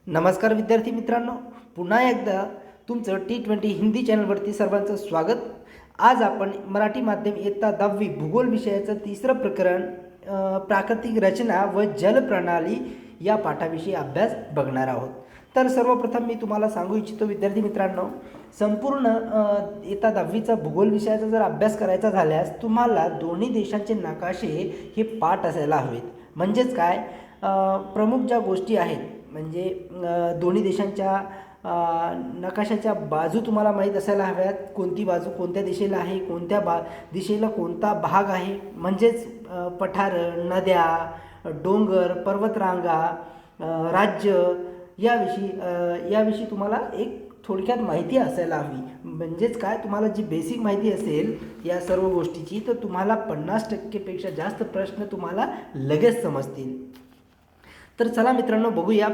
नमस्कार विद्यार्थी मित्रांनो, पुन्हा एकदा तुमचं T20 हिंदी चॅनलवरती सर्वांचं स्वागत. आज आपण मराठी माध्यम इयत्ता 10वी भूगोल विषयाचं तिसरं प्रकरण प्राकृतिक रचना व जलप्रणाली या पाठाविषयी अभ्यास बघणार आहोत. तर सर्वप्रथम मी तुम्हाला सांगू इच्छितो विद्यार्थी मित्रांनो, संपूर्ण इयत्ता 10वीचा भूगोल विषयाचा जर अभ्यास करायचा झाल्यास तुम्हाला दोन्ही देशांचे नकाशे हे पाठ असायला हवेत. म्हणजेच काय, प्रमुख ज्या गोष्टी आहेत म्हणजे दोन्ही देशांच्या नकाशाच्या बाजू तुम्हाला माहीत असायला हव्यात. कोणती बाजू कोणत्या दिशेला आहे, कोणत्या दिशेला कोणता भाग आहे, म्हणजेच पठारं, नद्या, डोंगर, पर्वतरांगा, राज्य याविषयी तुम्हाला एक थोडक्यात माहिती असायला हवी. म्हणजेच काय, तुम्हाला जी बेसिक माहिती असेल या सर्व गोष्टीची तर तुम्हाला 50%पेक्षा जास्त प्रश्न तुम्हाला लगेच समजतील. तर चला मित्रांनो, बघूया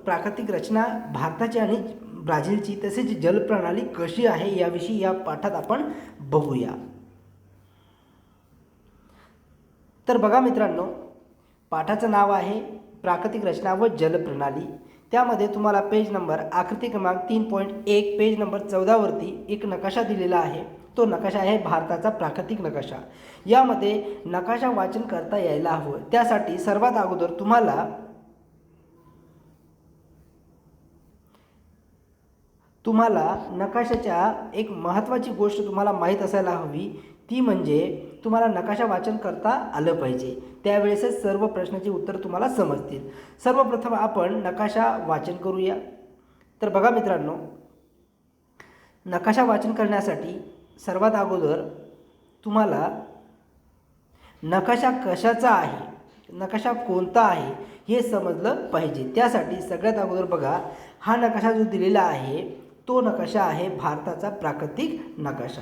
प्राकृतिक रचना भारताची आणि ब्राझीलची तसेच जलप्रणाली कशी आहे याविषयी या पाठात आपण बघूया. तर बघा मित्रांनो, पाठाचं नाव आहे प्राकृतिक रचना व जलप्रणाली. त्यामध्ये तुम्हाला पेज नंबर आकृती क्रमांक 3.1 पेज नंबर 14वरती एक नकाशा दिलेला आहे. तो नकाशा आहे भारताचा प्राकृतिक नकाशा. यामध्ये नकाशा वाचन करता यायला हवं. त्यासाठी सर्वात अगोदर तुम्हाला नकाशाच्या एक महत्त्वाची गोष्ट तुम्हाला माहीत असायला हवी, ती म्हणजे तुम्हाला नकाशा वाचन करता आलं पाहिजे. त्यावेळेसच सर्व प्रश्नाची उत्तर तुम्हाला समजतील. सर्वप्रथम आपण नकाशा वाचन करूया. तर बघा मित्रांनो, नकाशा वाचन करण्यासाठी सर्वात अगोदर तुम्हाला नकाशा कशाचा आहे, नकाशा कोणता आहे हे समजलं पाहिजे. त्यासाठी सगळ्यात अगोदर बघा, हा नकाशा जो दिलेला आहे तो नकाशा आहे भारताचा प्राकृतिक नकाशा.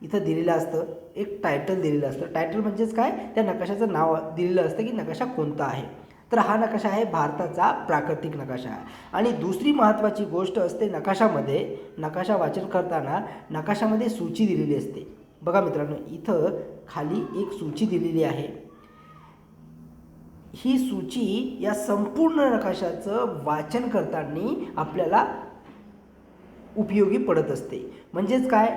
इथं दिलेलं असतं, एक टायटल दिलेलं असतं. टायटल म्हणजेच काय, त्या नकाशाचं नाव दिलेलं असतं की नकाशा कोणता आहे. तर हा नकाशा आहे भारताचा प्राकृतिक नकाशा आहे. आणि दुसरी महत्त्वाची गोष्ट असते नकाशामध्ये, नकाशा वाचन करताना नकाशामध्ये सूची दिलेली असते. बघा मित्रांनो, इथं खाली एक सूची दिलेली आहे. ही सूची या संपूर्ण नकाशाचं वाचन करताना आपल्याला उपयोगी पडत असते. म्हणजेच काय,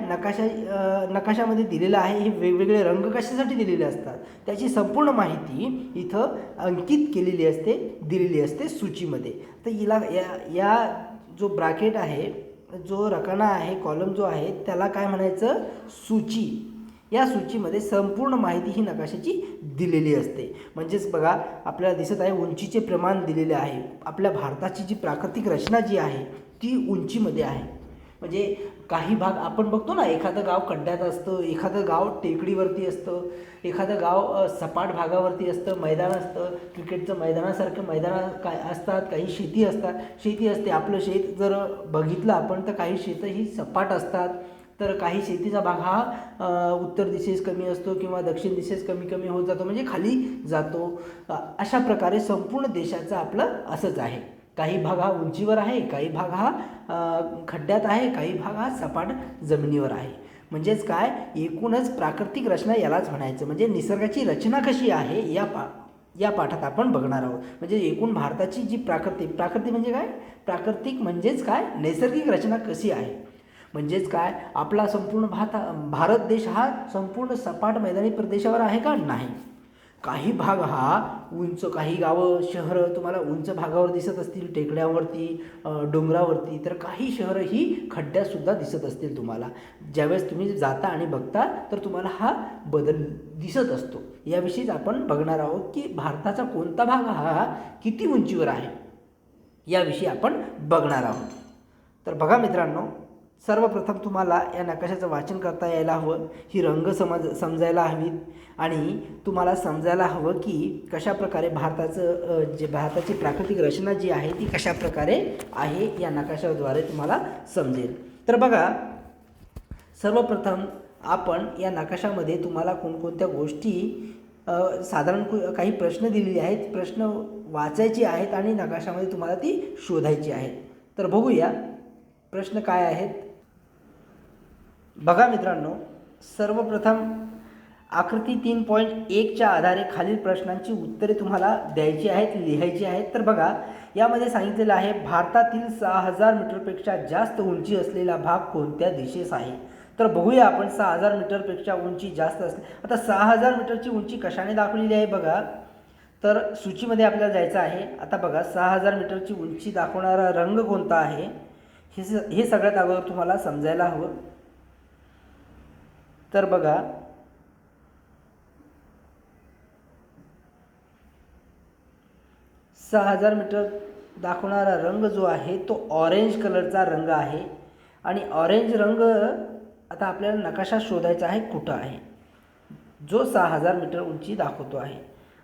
नकाशामध्ये दिलेलं आहे, हे वेगवेगळे रंग कशासाठी दिलेले असतात त्याची संपूर्ण माहिती इथं अंकित केलेली असते, दिलेली असते सूचीमध्ये. तर या जो ब्रॅकेट आहे, जो रकाना आहे, कॉलम जो आहे, त्याला काय म्हणायचं, सूची. या सूचीमध्ये संपूर्ण माहिती ही नकाशाची दिलेली असते. म्हणजेच बघा, आपल्याला दिसत आहे उंचीचे प्रमाण दिलेले आहे. आपल्या भारताची जी प्राकृतिक रचना जी आहे ती उंचीमध्ये आहे. म्हणजे काही भाग आपण बघतो ना, एखादं गाव खड्ड्यात असतं, एखादं गाव टेकडीवरती असतं, एखादं गाव सपाट भागावरती असतं, मैदान असतं, क्रिकेटचं मैदानासारखं मैदान काय असतात, काही शेती असते. आपलं शेत जर बघितलं आपण तर काही शेतं ही सपाट असतात, तर काही शेतीचा भाग हा उत्तर दिशेस कमी असतो किंवा दक्षिण दिशेस कमी होत जातो, म्हणजे खाली जातो. अशा प्रकारे संपूर्ण देशाचं आपलं असंच आहे. काही भाग हा उंचीवर आहे, काही भाग हा खड्ड्यात आहे, काही भाग हा सपाट जमिनीवर आहे. म्हणजेच काय, एकूणच प्राकृतिक रचना यालाच म्हणायचं. म्हणजे निसर्गाची रचना कशी आहे या पाठात आपण बघणार आहोत. म्हणजे एकूण भारताची जी प्राकृतिक म्हणजे काय, प्राकृतिक म्हणजेच काय, नैसर्गिक रचना कशी आहे. म्हणजेच काय, आपला संपूर्ण भारत देश हा संपूर्ण सपाट मैदानी प्रदेशावर आहे का, नाही. काही भाग हा उंच, काही गावं शहरं तुम्हाला उंच भागावर दिसत असतील, टेकड्यावरती, डोंगरावरती, तर काही शहरं ही खड्ड्यातसुद्धा दिसत असतील तुम्हाला. ज्यावेळेस तुम्ही जाता आणि बघता तर तुम्हाला हा बदल दिसत असतो. याविषयीच आपण बघणार आहोत की भारताचा कोणता भाग हा किती उंचीवर आहे याविषयी आपण बघणार आहोत. तर बघा मित्रांनो, सर्वप्रथम तुम्हाला या नकाशाचं वाचन करता यायला हवं, ही रंग समजायला हवीत आणि तुम्हाला समजायला हवं की कशाप्रकारे भारताची प्राकृतिक रचना जी आहे ती कशाप्रकारे आहे, या नकाशाद्वारे तुम्हाला समजेल. तर बघा, सर्वप्रथम आपण या नकाशामध्ये तुम्हाला कोणकोणत्या गोष्टी साधारण काही प्रश्न दिलेले आहेत, प्रश्न वाचायचे आहेत आणि नकाशामध्ये तुम्हाला ती शोधायची आहेत. तर बघूया प्रश्न काय आहेत. बघा मित्रांनो, सर्वप्रथम आकृती 3.1च्या आधारे खालील प्रश्नांची उत्तरे तुम्हाला द्यायची आहेत, लिहायची आहेत. तर बघा, यामध्ये सांगितलेलं आहे भारतातील 6000 मीटरपेक्षा जास्त उंची असलेला भाग कोणत्या दिशेस आहे. तर बघूया आपण 6000 मीटरपेक्षा उंची जास्त असते. आता 6000 मीटरची उंची कशाने दाखवलेली आहे बघा. तर सूचीमध्ये आपल्याला जायचं आहे. आता बघा 6000 मीटरची उंची दाखवणारा रंग कोणता आहे हे सगळ्यात अगोदर तुम्हाला समजायला हवं. तर बघा 6000 मीटर दाखवणारा रंग जो आहे तो ऑरेंज कलरचा रंग आहे. आणि ऑरेंज रंग आता आपल्याला नकाशा शोधायचा आहे कुठं आहे, जो 6000 मीटर उंची दाखवतो आहे.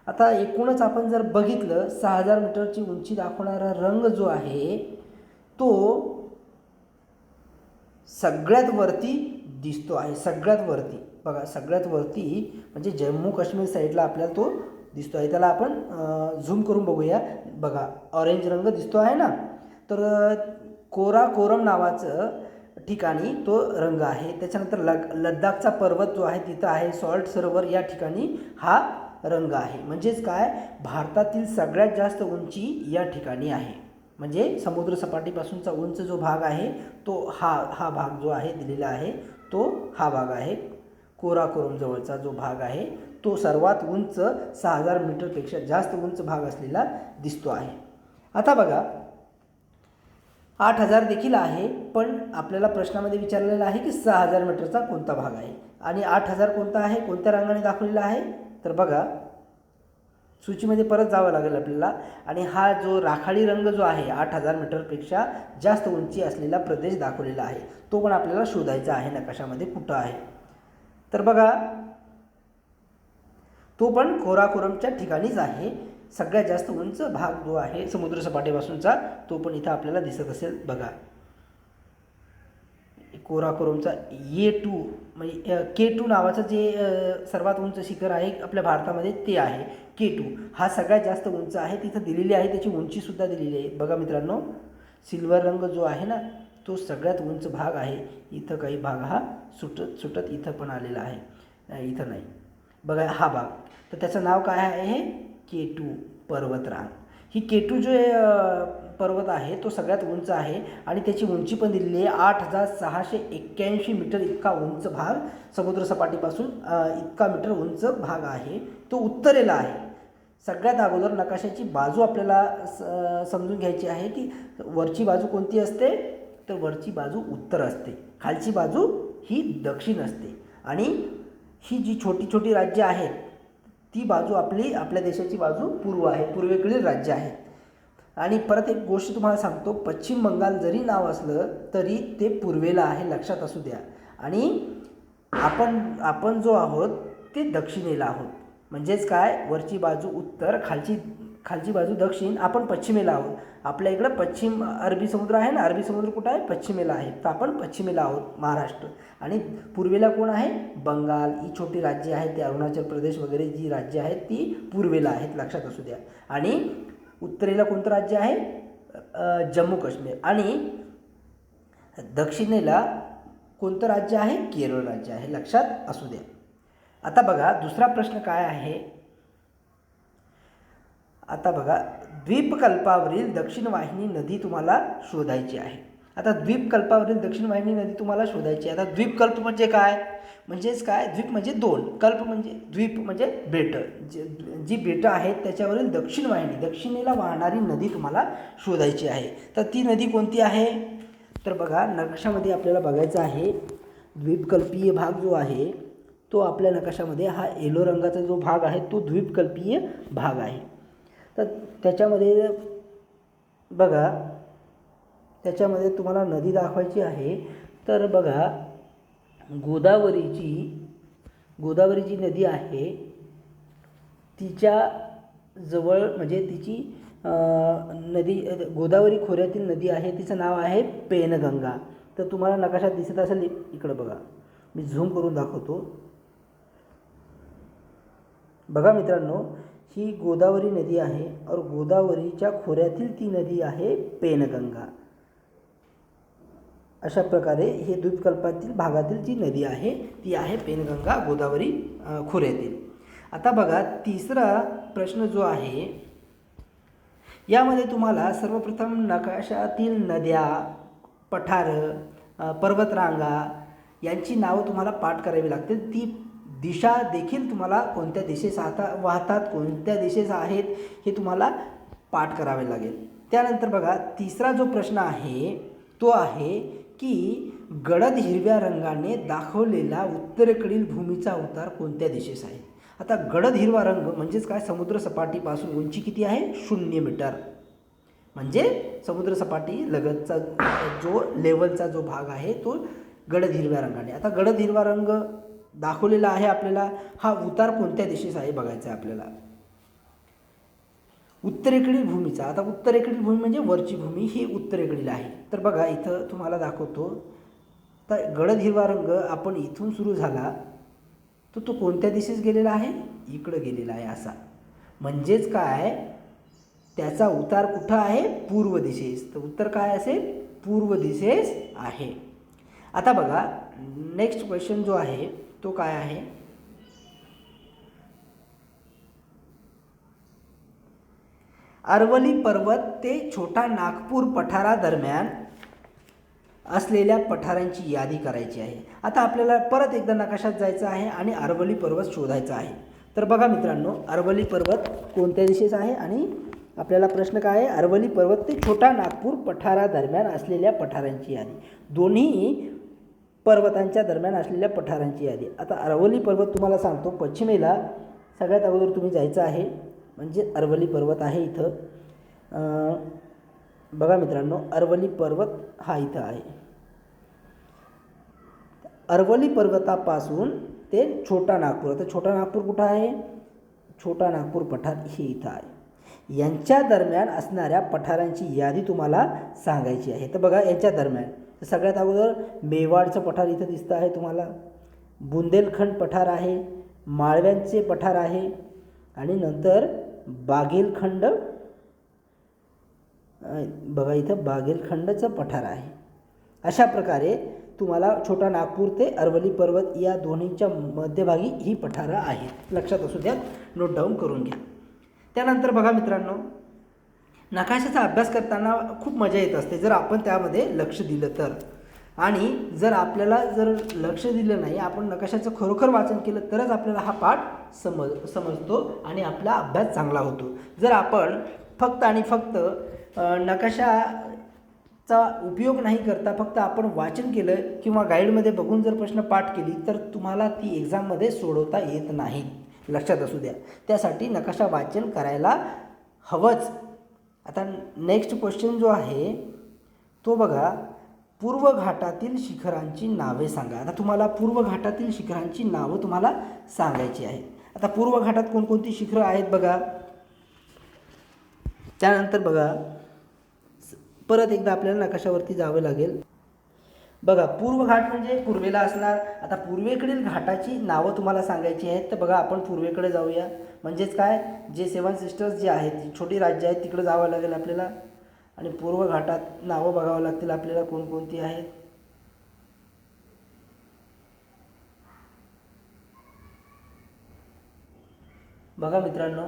आता एकूणच आपण जर बघितलं 6000 मीटरची उंची दाखवणारा रंग जो आहे तो सगळ्यात वरती दिसतो आहे. सगळ्यात वरती बघा, सगळ्यात वरती म्हणजे जम्मू काश्मीर साईडला आपल्याला तो दिसतो आहे. त्याला आपण झूम करून बघूया. बघा ऑरेंज रंग दिसतो आहे ना. तर कोराकोरम नावाचं ठिकाणी तो रंग आहे. त्याच्यानंतर लद्दाखचा पर्वत जो आहे तिथं आहे. सॉल्ट सरोवर या ठिकाणी हा रंग आहे. म्हणजेच काय, भारतातील सगळ्यात जास्त उंची या ठिकाणी आहे. म्हणजे समुद्र सपाटीपासूनचा उंच जो भाग आहे तो हा भाग जो आहे दिलेला आहे तो हा भाग आहे. कोराकोरम जवळचा जो भाग आहे तो सर्वात उंच 6000 मीटरपेक्षा जास्त उंच भाग असलेला दिसतो आहे. आता बघा 8000 देखील आहे, पण आपल्याला प्रश्नामध्ये विचारलेला आहे की 6000 मीटरचा कोणता भाग आहे आणि 8000 कोणता आहे, कोणत्या रंगाने दाखवलेला आहे. तर बघा सूचीमध्ये परत जावं लागेल आपल्याला. आणि हा जो राखाडी रंग जो आहे 8000 मीटरपेक्षा जास्त उंची असलेला प्रदेश दाखवलेला आहे, तो पण आपल्याला शोधायचा आहे नकाशामध्ये कुठं आहे. तर बघा तो पण कोराकोरमच्या ठिकाणीच आहे. सगळ्यात जास्त उंच भाग जो आहे समुद्र सपाटीपासूनचा तो पण इथं आपल्याला दिसत असेल. बघा कोराकोरमचा A2 म्हणजे K2 नावाचं जे सर्वात उंच शिखर आहे आपल्या भारतामध्ये ते आहे K2. हा सगळ्यात जास्त उंच आहे. तिथं दिलेली आहे, त्याची उंचीसुद्धा दिलेली आहे. बघा मित्रांनो सिल्वर रंग जो आहे ना तो सगळ्यात उंच भाग आहे. इथं काही भाग हा सुटत इथं पण आलेला आहे, इथं नाही. बघा हा भाग, तर त्याचं नाव काय आहे, K2 पर्वतरांग. ही K2 जो पर्वत आहे तो सगळ्यात उंच आहे आणि त्याची उंची पण दिलेली आहे 8681 मीटर. इतका उंच भाग समुद्र सपाटीपासून इतका मीटर उंच भाग आहे, तो उत्तरेला आहे. सगळ्यात अगोदर नकाशाची बाजू आपल्याला समजून घ्यायची आहे की वरची बाजू कोणती असते, तर वरची बाजू उत्तर असते, खालची बाजू ही दक्षिण असते. आणि ही जी छोटी छोटी राज्य आहेत ती बाजू आपल्या देशाची बाजू पूर्व आहे, पूर्वेकडील राज्य आहेत. आणि परत एक गोष्ट तुम्हाला सांगतो, पश्चिम बंगाल जरी नाव असलं तरी ते पूर्वेला आहे, लक्षात असू द्या. आणि आपण जो आहोत ते दक्षिणेला आहोत. म्हणजेच काय, वरची बाजू उत्तर, खालची बाजू दक्षिण, आपण पश्चिमेला आहोत. आपल्या इकडं पश्चिम अरबी समुद्र आहे ना, अरबी समुद्र कुठं आहे, पश्चिमेला आहे. तर आपण पश्चिमेला आहोत महाराष्ट्र. आणि पूर्वेला कोण आहे, बंगाल. ही छोटी राज्ये आहेत, ते अरुणाचल प्रदेश वगैरे जी राज्ये आहेत ती पूर्वेला आहेत, लक्षात असू द्या. आणि उत्तरेला कोणतं राज्य आहे, जम्मू काश्मीर. आणि दक्षिणेला कोणतं राज्य आहे, केरळ राज्य आहे, लक्षात असू द्या. आता बघा दुसरा प्रश्न काय आहे. आता बघा द्वीपकल्पावरील दक्षिण वाहिनी नदी तुम्हाला शोधायची आहे. आता द्वीपकल्पावरील दक्षिण वाहिनी नदी तुम्हाला शोधायची आहे. आता द्वीपकल्प म्हणजे काय, म्हणजेच काय, द्वीप म्हणजे दोन, कल्प म्हणजे द्वीप म्हणजे बेट. जी बेटं आहेत त्याच्यावरील दक्षिण वाहिनी, दक्षिणेला वाहणारी नदी तुम्हाला शोधायची आहे. तर ती नदी कोणती आहे, तर बघा नकाशामध्ये आपल्याला बघायचं आहे. द्वीपकल्पीय भाग जो आहे तो आपल्या नकाशामध्ये हा येलो रंगाचा जो भाग आहे तो द्वीपकल्पीय भाग आहे. तर त्याच्यामध्ये बघा, त्याच्यामध्ये तुम्हाला नदी दाखवायची आहे. तर बघा गोदावरी जी नदी आहे तिच्या जवळ म्हणजे तिची नदी गोदावरी खोऱ्यातील नदी आहे, तिचं नाव आहे पेनगंगा. तर तुम्हाला नकाशात दिसत असेल, इकडं बघा मी झूम करून दाखवतो. बघा मित्रांनो ही गोदावरी नदी आहे और गोदावरीच्या खोऱ्यातील ती नदी आहे पेनगंगा. अशा प्रकारे हे द्वीपकल्पातील भागातील जी नदी आहे ती आहे पेनगंगा, गोदावरी खोऱ्यातील. आता बघा तिसरा प्रश्न जो आहे यामध्ये तुम्हाला सर्वप्रथम नकाशातील नद्या, पठारं, पर्वतरांगा यांची नावं तुम्हाला पाठ करावी लागतील. ती दिशा देखील तुम्हाला कोणत्या दिशेस वाहतात, कोणत्या दिशेस आहेत हे तुम्हाला पाठ करावे लागेल. त्यानंतर बघा तिसरा जो प्रश्न आहे तो आहे की गडद हिरव्या रंगाने दाखवलेला उत्तरेकडील भूमीचा उतार कोणत्या दिशेस आहे. आता गडद हिरवा रंग म्हणजेच काय, समुद्र सपाटीपासून उंची किती आहे 0 मीटर, म्हणजे समुद्र सपाटी लगतचा जो लेवलचा जो भाग आहे तो गडद हिरव्या रंगाने. आता गडद हिरवा रंग दाखवलेला आहे आपल्याला, हा उतार कोणत्या दिशेस आहे बघायचा आहे आपल्याला. उत्तरेकडील भूमीचा, आता उत्तरेकडील भूमी म्हणजे वरची भूमी ही उत्तरेकडील आहे. तर बघा इथं तुम्हाला दाखवतो, तर गडद हिरवा रंग आपण इथून सुरू झाला तर तो कोणत्या दिशेस गेलेला आहे, इकडं गेलेला आहे असा. म्हणजेच काय, त्याचा उतार कुठं आहे, पूर्व दिशेस. तर उत्तर काय असेल, पूर्व दिशेस आहे. आता बघा नेक्स्ट क्वेश्चन जो आहे तो काय आहे, अरवली पर्वत ते छोटा नागपूर पठारादरम्यान असलेल्या पठारांची यादी करायची आहे. आता आपल्याला परत एकदा नकाशात जायचं आहे आणि अरवली पर्वत शोधायचा आहे. तर बघा मित्रांनो, अरवली पर्वत कोणत्या दिशेस आहे आणि आपल्याला प्रश्न काय आहे, अरवली पर्वत ते छोटा नागपूर पठारादरम्यान असलेल्या पठारांची यादी, दोन्ही पर्वतांच्या दरम्यान असलेल्या पठारांची यादी. आता अरवली पर्वत तुम्हाला सांगतो, पश्चिमेला सगळ्यात अगोदर तुम्ही जायचं आहे, म्हणजे अरवली पर्वत आहे इथं. बघा मित्रांनो, अरवली पर्वत हा इथं आहे. अरवली पर्वतापासून ते छोटा नागपूर, आता छोटा नागपूर कुठं आहे, छोटा नागपूर पठार हे इथं आहे. यांच्या दरम्यान असणाऱ्या पठारांची यादी तुम्हाला सांगायची आहे. तर बघा यांच्या दरम्यान सगळ्यात अगोदर मेवाडचं पठार इथं दिसतं आहे तुम्हाला, बुंदेलखंड पठार आहे, माळव्यांचे पठार आहे आणि नंतर बागेलखंड, बघा इथं बागेलखंडचं पठार आहे. अशा प्रकारे तुम्हाला छोटा नागपूर ते अरवली पर्वत या दोन्हीच्या मध्यभागी ही पठारं आहेत. लक्षात असू द्या, नोट डाऊन करून घ्या. त्यानंतर बघा मित्रांनो, नकाशाचा अभ्यास करताना खूप मजा येत असते जर आपण त्यामध्ये लक्ष दिलं तर. आणि जर आपल्याला जर लक्ष दिलं नाही, आपण नकाशाचं खरोखर वाचन केलं तरच आपल्याला हा पाठ समजतो आणि आपला अभ्यास चांगला होतो. जर आपण फक्त आणि फक्त नकाशाचा उपयोग नाही करता फक्त आपण वाचन केलं किंवा गाईडमध्ये बघून जर प्रश्न पाठ केली तर तुम्हाला ती एक्झाममध्ये सोडवता येत नाही. लक्षात असू द्या, त्यासाठी नकाशा वाचन करायला हवंच. आता नेक्स्ट क्वेश्चन जो आहे तो बघा, पूर्व घाटातील शिखरांची नावे सांगा. आता तुम्हाला पूर्व घाटातील शिखरांची नावं तुम्हाला सांगायची आहेत. आता पूर्व घाटात कोणकोणती शिखरं आहेत बघा. त्यानंतर बघा परत एकदा आपल्याला नकाशावरती जावं लागेल. बघा पूर्व घाट म्हणजे पूर्वेला असणार. आता पूर्वेकडील घाटाची नावं तुम्हाला सांगायची आहेत. तर बघा आपण पूर्वेकडे जाऊया. म्हणजेच काय, जे 7 सिस्टर्स जे आहेत, छोटी राज्य आहेत, तिकडे जावं लागेल आपल्याला आणि पूर्व घाटात नावं बघावं लागतील आपल्याला कोणकोणती आहेत. बघा मित्रांनो,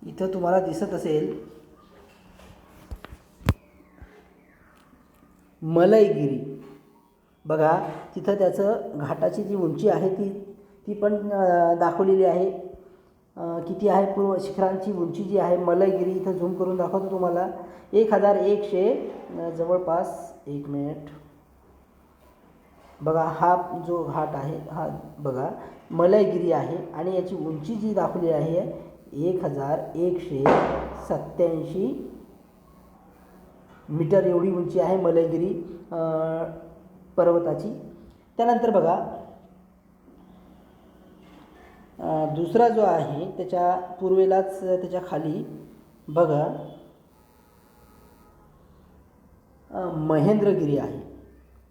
इथं तुम्हाला दिसत असेल मलयगिरी. बघा तिथं त्याचं घाटाची जी उंची आहे ती पण दाखवलेली आहे. किती आहे पूर्व शिखरांची उंची जी आहे मलयगिरी, इथं झूम करून दाखवतो तुम्हाला. 1100 जवळपास, 1 मिनिट. बघा हा जो घाट आहे हा बघा मलयगिरी आहे आणि याची उंची जी दाखवली आहे 1187 मीटर एवढी उंची आहे मलयगिरी पर्वताची. त्यानंतर बघा दुसरा जो आहे त्याच्या पूर्वेलाच त्याच्या खाली बघा महेंद्रगिरी आहे,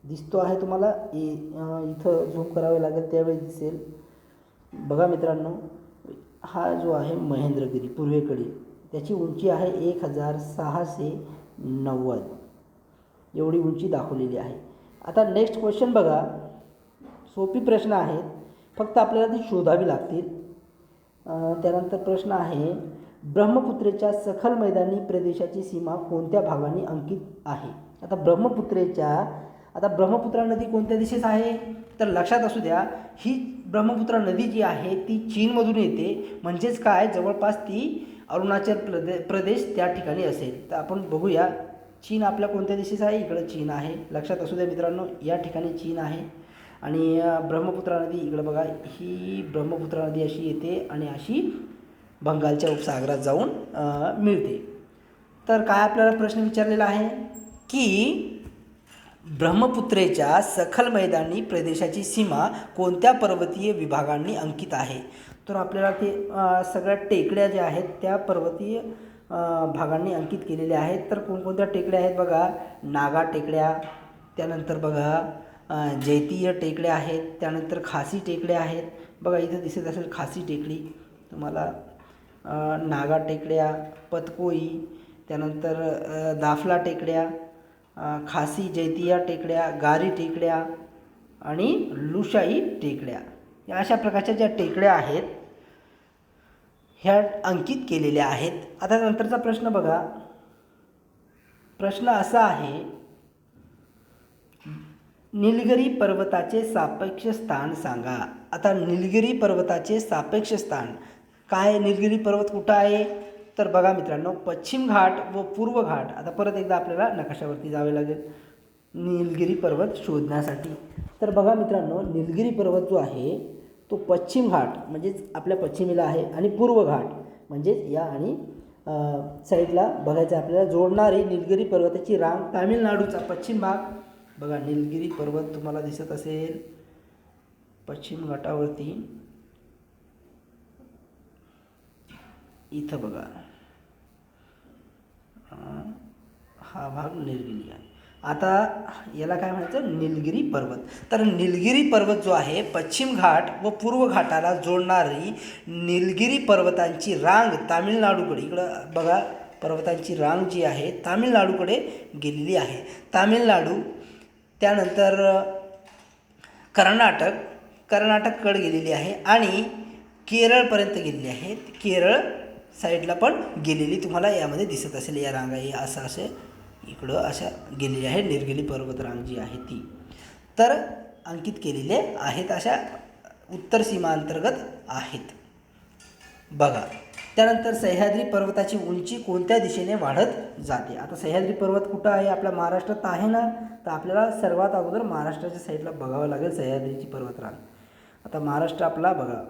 दिसतो आहे तुम्हाला. इथं झूम करावे लागेल त्यावेळी दिसेल. बघा मित्रांनो, हा जो आहे महेंद्रगिरी पूर्वेकडे, त्याची उंची आहे 1690 एवढी उंची दाखवलेली आहे. आता नेक्स्ट क्वेश्चन बघा, सोपी प्रश्न आहेत, फक्त आपल्याला ती शोधावी लागतील. त्यानंतर प्रश्न आहे, ब्रह्मपुत्रेच्या सखल मैदानी प्रदेशाची सीमा कोणत्या भागाने अंकित आहे? आता ब्रह्मपुत्रा नदी कोणत्या दिशेस आहे? तर लक्षात असू द्या, ही ब्रह्मपुत्रा नदी जी आहे ती चीनमधून येते, म्हणजेच काय, जवळपास ती अरुणाचल प्रदेश त्या ठिकाणी असेल. तर आपण बघूया, चीन आपल्या कोणत्या दिशेस आहे? इकडं चीन आहे. लक्षात असू द्या मित्रांनो, या ठिकाणी चीन आहे. आणि ब्रह्मपुत्रा नदी इकडं बघा, ही ब्रह्मपुत्रा नदी अशी येते आणि अशी बंगालच्या उपसागरात जाऊन मिळते. तर काय आपल्याला प्रश्न विचारलेला आहे की ब्रह्मपुत्रेच्या सखल मैदानी प्रदेशाची सीमा कोणत्या पर्वतीय विभागांनी अंकित आहे? तर आपल्याला ते सगळ्या टेकड्या ज्या आहेत त्या पर्वतीय भागांनी अंकित केलेल्या आहेत. तर कोणकोणत्या टेकड्या आहेत बघा, नागा टेकड्या, त्यानंतर बघा जैतीय टेकड्या आहेत, त्यानंतर खासी टेकड्या आहेत. बघा इथं दिसत असेल खासी टेकडी तुम्हाला, नागा टेकड्या, पतकोई, त्यानंतर दाफला टेकड्या, खासी जैतिया टेकड्या, गारी टेकड्या आणि लुशाई टेकड्या, या अशा प्रकारच्या ज्या टेकड्या आहेत ह्या अंकित केलेल्या आहेत. आता नंतरचा प्रश्न बघा, प्रश्न असा आहे, निलगिरी पर्वताचे सापेक्ष स्थान सांगा. आता निलगिरी पर्वताचे सापेक्ष स्थान काय? निलगिरी पर्वत कुठं आहे? तर बघा मित्रांनो, पश्चिम घाट व पूर्व घाट. आता परत एकदा आपल्याला नकाशावरती जावे लागेल निलगिरी पर्वत शोधण्यासाठी. तर बघा मित्रांनो, निलगिरी पर्वत जो आहे तो पश्चिम घाट म्हणजेच आपल्या पश्चिमेला आहे आणि पूर्व घाट म्हणजेच या आणि साईडला बघायचं आपल्याला जोडणारी निलगिरी पर्वताची रांग, तामिळनाडूचा पश्चिम भाग. बघा निलगिरी पर्वत तुम्हाला दिसत असेल पश्चिम घाटावरती, इथं बघा हा भाग निलगिरी आहे. आता याला काय म्हणायचं? निलगिरी पर्वत. तर निलगिरी पर्वत जो आहे पश्चिम घाट व पूर्व घाटाला जोडणारी निलगिरी पर्वतांची रांग तामिळनाडूकडे, इकडं बघा पर्वतांची रांग जी आहे तामिळनाडूकडे गेलेली आहे. तामिळनाडू, त्यानंतर कर्नाटककडे गेलेली आहे आणि केरळपर्यंत गेलेली आहे. केरळ साईडला पण गेलेली तुम्हाला यामध्ये दिसत असेल. या रांगा ही असं इकडं अशा गेलेली आहे निलगिरी पर्वत रांग जी आहे ती. तर अंकित केलेले आहेत, अशा उत्तर सीमांतर्गत आहेत बघा. त्यानंतर सह्याद्री पर्वताची उंची कोणत्या दिशेने वाढत जाते? आता सह्याद्री पर्वत कुठं आहे? आपल्या महाराष्ट्रात आहे ना. तर आपल्याला सर्वात अगोदर महाराष्ट्राच्या साईडला बघावं लागेल सह्याद्रीची पर्वतरांग. आता महाराष्ट्र आपला बघा,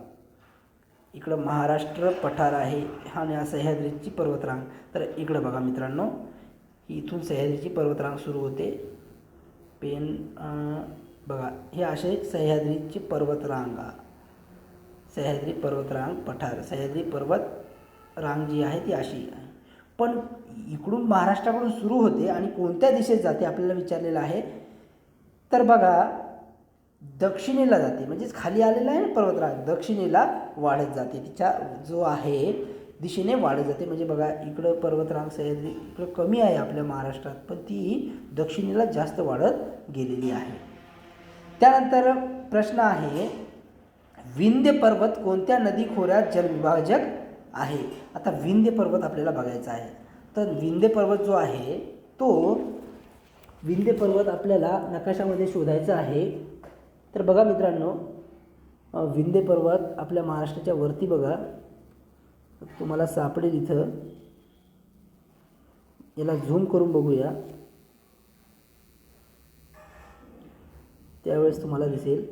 इकडं महाराष्ट्र पठार आहे आणि सह्याद्रीची पर्वतरांग. तर इकडं बघा मित्रांनो, इथून सह्याद्रीची पर्वतरांग सुरू होते. बघा हे असे सह्याद्रीची पर्वतरांगा, सह्याद्री पर्वतरांग पठार, सह्याद्री पर्वत रांग जी आहे ती अशी आहे. पण इकडून महाराष्ट्राकडून सुरू होते आणि कोणत्या दिशेत जाते आपल्याला विचारलेलं आहे. तर बघा दक्षिणेला जाते, म्हणजेच खाली आलेला आहे ना पर्वतरांग, दक्षिणेला वाढत जाते, तिच्या जो आहे दिशेने वाढत जाते. म्हणजे बघा इकडं पर्वतरांग सह्याद्री इकडं कमी आहे आपल्या महाराष्ट्रात, पण ती दक्षिणेला जास्त वाढत गेलेली आहे. त्यानंतर प्रश्न आहे, विंध्य पर्वत कोणत्या नदी खोऱ्यात जलविभाजक आहे? आता विंध्य पर्वत आपल्याला बघायचा आहे. तर विंध्य पर्वत जो आहे तो विंध्य पर्वत आपल्याला नकाशामध्ये शोधायचा आहे. तर बघा मित्रांनो, विंध्य पर्वत आपल्या महाराष्ट्राच्या वरती बघा तुम्हाला सापडेल. इथं याला झूम करून बघूया, त्यावेळेस तुम्हाला दिसेल.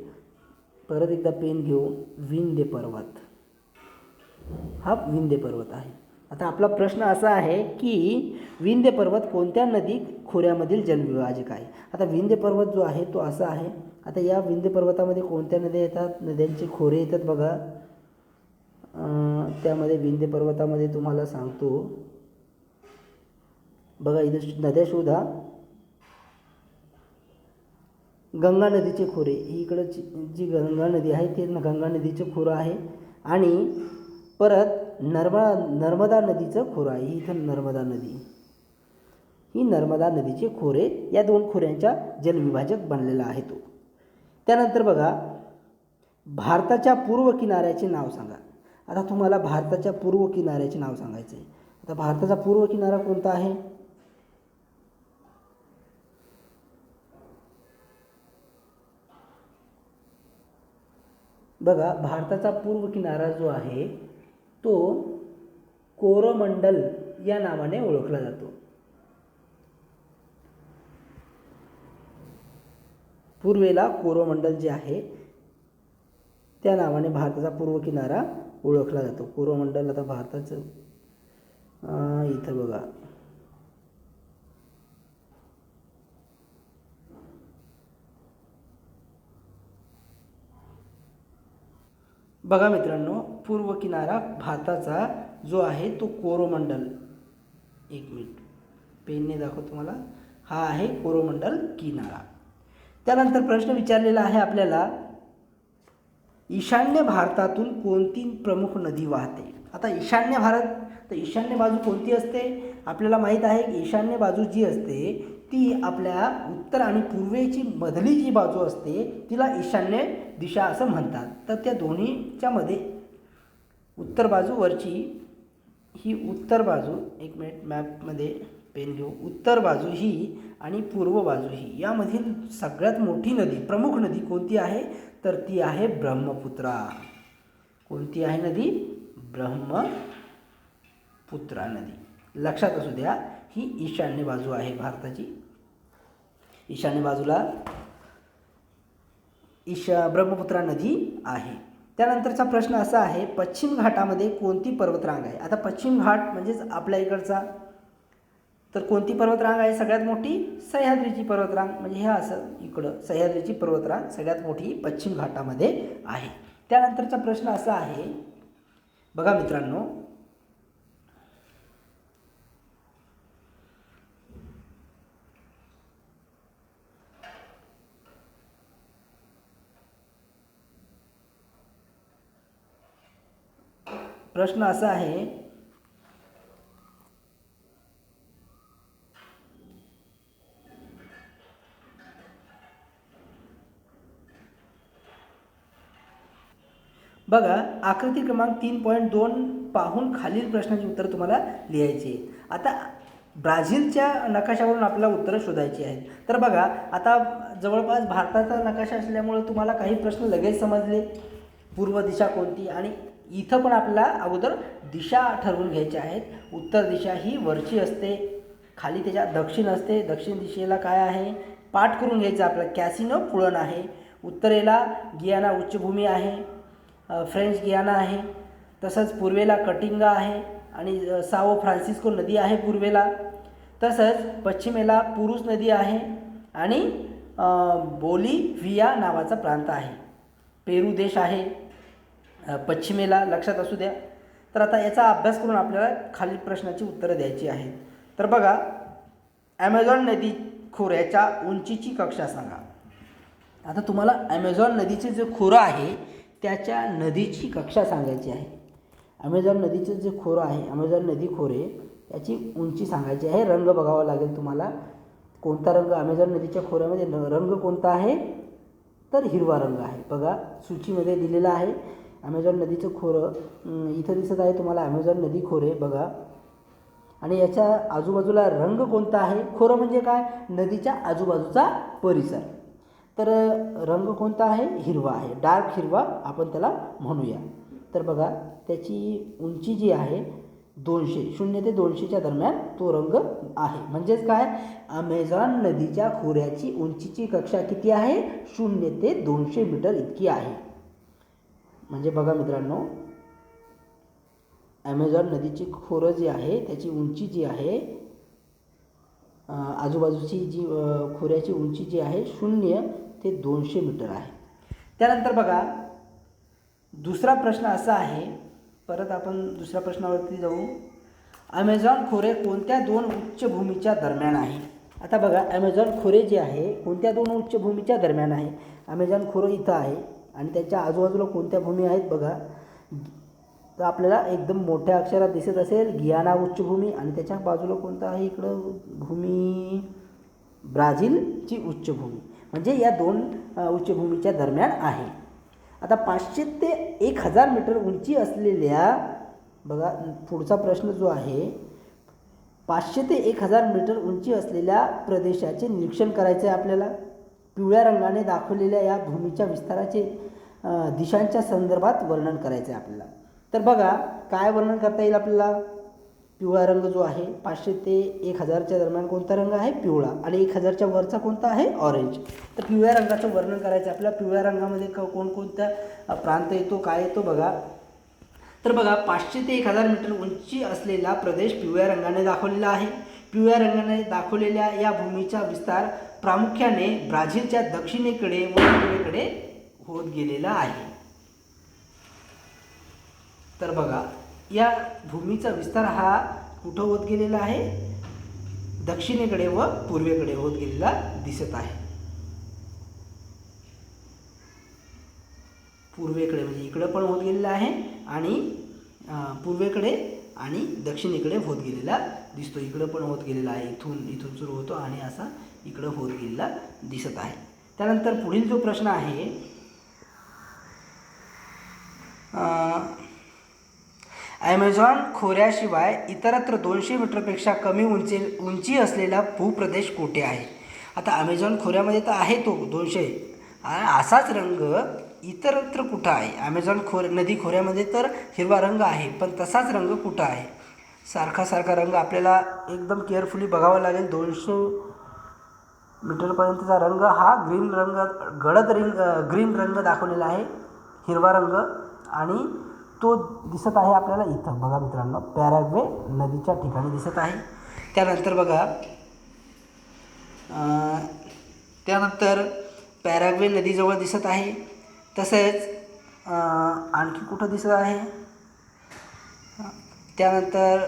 परत एकदा पेन घेऊ. विंध्य पर्वत हा विंध्य पर्वत आहे. आता आपला प्रश्न असा आहे की विंध्य पर्वत कोणत्या नदी खोऱ्यामधील जलविभाजक आहे? आता विंध्य पर्वत जो आहे तो असा आहे. आता या विंध्य पर्वतामध्ये कोणत्या नद्या येतात? नद्यांचे खोरे येतात बघा. त्यामध्ये विंध्य पर्वतामध्ये तुम्हाला सांगतो बघा, इथं नद्या शोधा. गंगा नदीचे खोरे, ही इकडं जी गंगा नदी आहे ते गंगा नदीचं खोरं आहे. आणि परत नर्मदा नदीचं खोरं आहे. इथं नर्मदा नदी, ही नर्मदा नदीचे खोरे, या दोन खोऱ्यांच्या जलविभाजक बनलेला आहे तो. त्यानंतर बघा भारताच्या पूर्व किनाऱ्याचे नाव सांगा. आता तुम्हाला भारताच्या पूर्व किनाऱ्याचे नाव सांगायचे आहे. आता भारताचा पूर्व किनारा कोणता आहे? बघा, भारताचा पूर्व किनारा जो आहे तो कोरोमंडल या नावाने ओळखला जातो. पूर्वेला कोरोमंडल जे आहे त्या नावाने भारताचा पूर्व किनारा ओळखला जातो. कोरोमंडल आता भारताचं इथं बघा, बघा मित्रांनो, पूर्व किनारा भारताचा जो आहे तो कोरोमंडल, एक मिनिट पेनने दाखवतो तुम्हाला, हा आहे कोरोमंडल किनारा. त्यानंतर प्रश्न विचारलेला आहे आपल्याला, ईशान्य भारतातून कोणती प्रमुख नदी वाहते? आता ईशान्य भारत, तर ईशान्य बाजू कोणती असते? आपल्याला माहीत आहे की ईशान्य बाजू जी असते ती आपल्या उत्तर आणि पूर्वेची मधली जी बाजू असते तिला ईशान्य दिशा असं म्हणतात. तर त्या दोन्हीच्या मध्ये उत्तर बाजूवरची ही उत्तर बाजू, एक मिनिट मॅपमध्ये पेन घेऊ, उत्तर बाजू ही आणि पूर्व बाजू ही यामधील सगळ्यात मोठी नदी, प्रमुख नदी कोणती आहे? तर ती आहे ब्रह्मपुत्रा. कोणती आहे नदी? ब्रह्मपुत्रा नदी. लक्षात असू द्या, ही ईशान्य बाजू आहे भारताची. ईशान्य बाजूला ब्रह्मपुत्रा नदी आहे. त्यानंतरचा प्रश्न असा आहे, पश्चिम घाटामध्ये कोणती पर्वतरांग आहे? आता पश्चिम घाट म्हणजेच आपल्या इकडचा, तर कोणती पर्वतरांग आहे सगळ्यात मोठी? सह्याद्रीची पर्वतरांग. म्हणजे हे असं इकडं सह्याद्रीची पर्वतरांग सगळ्यात मोठी पश्चिम घाटामध्ये आहे. त्यानंतरचा प्रश्न असा आहे, बघा मित्रांनो, प्रश्न असा आहे, बघा आकृती क्रमांक 3.2 पाहून खालील प्रश्नाची उत्तर तुम्हाला लिहायची आहे. आता ब्राझीलच्या नकाशावरून आपल्याला उत्तरं शोधायची आहेत. तर बघा, आता जवळपास भारताचा नकाशा असल्यामुळे तुम्हाला काही प्रश्न लगेच समजले, पूर्व दिशा कोणती, आणि इथं पण आपल्याला अगोदर दिशा ठरवून घ्यायच्या आहेत. उत्तर दिशा ही वरची असते, खाली त्याच्या दक्षिण असते. दक्षिण दिशेला काय आहे पाठ करून घ्यायचं आपल्याला. कॅसिनो पुळण आहे. उत्तरेला गियाना उच्चभूमी आहे, फ्रेंच गियाना आहे. तसंच पूर्वेला कटिंगा आहे आणि साओ फ्रान्सिस्को नदी आहे पूर्वेला. तसंच पश्चिमेला पुरुष नदी आहे आणि बोलिव्हिया नावाचा प्रांत आहे. पेरू देश आहे पश्चिमेला, लक्षात असू द्या. तर आता याचा अभ्यास करून आपल्याला खालील प्रश्नाची उत्तरं द्यायची आहेत. तर बघा, ॲमेझॉन नदी खोऱ्याच्या उंचीची कक्षा सांगा. आता तुम्हाला ॲमेझॉन नदीचे जे खोरं आहे त्याच्या नदीची कक्षा सांगायची आहे. ॲमेझॉन नदीचे जे खोरं आहे, ॲमेझॉन नदी खोरे, याची उंची सांगायची आहे. रंग बघावा लागेल तुम्हाला, कोणता रंग ॲमेझॉन नदीच्या खोऱ्यामध्ये रंग कोणता आहे? तर हिरवा रंग आहे. बघा सूचीमध्ये दिलेला आहे ॲमेझॉन नदीचं खोरं. इथं दिसत आहे तुम्हाला ॲमेझॉन नदी खोरे बघा. आणि याच्या आजूबाजूला रंग कोणता आहे? खोरं म्हणजे काय? नदीच्या आजूबाजूचा परिसर. तर रंग कोणता आहे? हिरवा आहे, डार्क हिरवा आपण त्याला म्हणूया. तर बघा त्याची उंची जी आहे 200, 0 ते 200च्या दरम्यान तो रंग आहे. म्हणजेच काय, ॲमेझॉन नदीच्या खोऱ्याची उंचीची कक्षा किती आहे? 0 ते 200 मीटर इतकी आहे. म्हणजे बघा मित्रांनो, ॲमेझॉन नदीची खोरं जी आहे त्याची उंची जी आहे, आजूबाजूची जी खोऱ्याची उंची जी आहे 0 ते 200 मीटर आहे. त्यानंतर बघा दुसरा प्रश्न असा आहे, परत आपण दुसऱ्या प्रश्नावरती जाऊ. ॲमेझॉन खोरे कोणत्या दोन उच्चभूमीच्या दरम्यान आहे? आता बघा, ॲमेझॉन खोरे जे आहे कोणत्या दोन उच्चभूमीच्या दरम्यान आहे? ॲमेझॉन खोरं इथं आहे आणि त्याच्या आजूबाजूला कोणत्या भूमी आहेत बघा. तर आपल्याला एकदम मोठ्या अक्षरात दिसत असेल गियाना उच्चभूमी, आणि त्याच्या बाजूला कोणतं आहे इकडं भूमी? ब्राझीलची उच्चभूमी. म्हणजे या दोन उच्चभूमीच्या दरम्यान आहे. आता 500 ते 1000 मीटर उंची असलेल्या, बघा पुढचा प्रश्न जो आहे, 500 ते 1000 मीटर उंची असलेल्या प्रदेशाचे निरीक्षण करायचे आहे आपल्याला. पिवळ्या रंगाने दाखवलेल्या या भूमीच्या विस्ताराचे दिशांच्या संदर्भात वर्णन करायचे आहे आपल्याला. तर बघा काय वर्णन करता येईल आपल्याला. पिवळा रंग जो आहे 500 ते 1000च्या दरम्यान कोणता रंग आहे, पिवळा, आणि 1000च्या वरचा कोणता आहे, ऑरेंज. तर पिवळ्या रंगाचं वर्णन करायचं आपल्याला. पिवळ्या रंगामध्ये कोणकोणत्या प्रांत येतो, काय येतो बघा. तर बघा 500 ते 1000 मीटर उंची असलेला प्रदेश पिवळ्या रंगाने दाखवलेला आहे. पिवळ्या रंगाने दाखवलेल्या या भूमीचा विस्तार प्रामुख्याने ब्राझीलच्या दक्षिणेकडे व पूर्वेकडे होत गेलेला आहे. तर बघा या भूमीचा विस्तार हा कुठं होत गेलेला आहे, दक्षिणेकडे व पूर्वेकडे होत गेलेला दिसत आहे. पूर्वेकडे म्हणजे इकडं पण होत गेलेला आहे आणि पूर्वेकडे आणि दक्षिणेकडे होत गेलेला दिसतो. इकडं पण होत गेलेला आहे, इथून सुरू होतो आणि असा इकडं होत गेलेला दिसत आहे. त्यानंतर पुढील जो प्रश्न आहे, ॲमेझॉन खोऱ्याशिवाय इतरत्र 200 मीटरपेक्षा कमी उंची असलेला भूप्रदेश कुठे आहे. आता ॲमेझॉन खोऱ्यामध्ये तर आहे तो 200, आणि असाच रंग इतरत्र कुठं आहे. ॲमेझॉन नदी खोऱ्यामध्ये तर हिरवा रंग आहे, पण तसाच रंग कुठं आहे. सारखा रंग आपल्याला एकदम केअरफुली बघावा लागेल. 200 मीटरपर्यंतचा रंग हा ग्रीन रंग, ग्रीन रंग दाखवलेला आहे, हिरवा रंग, आणि तो दिसत आहे आपल्याला इथं. बघा मित्रांनो, पॅराग्वे नदीच्या ठिकाणी दिसत आहे. त्यानंतर बघा, त्यानंतर पॅराग्वे नदीजवळ दिसत आहे. तसेच आणखी कुठं दिसत आहे, त्यानंतर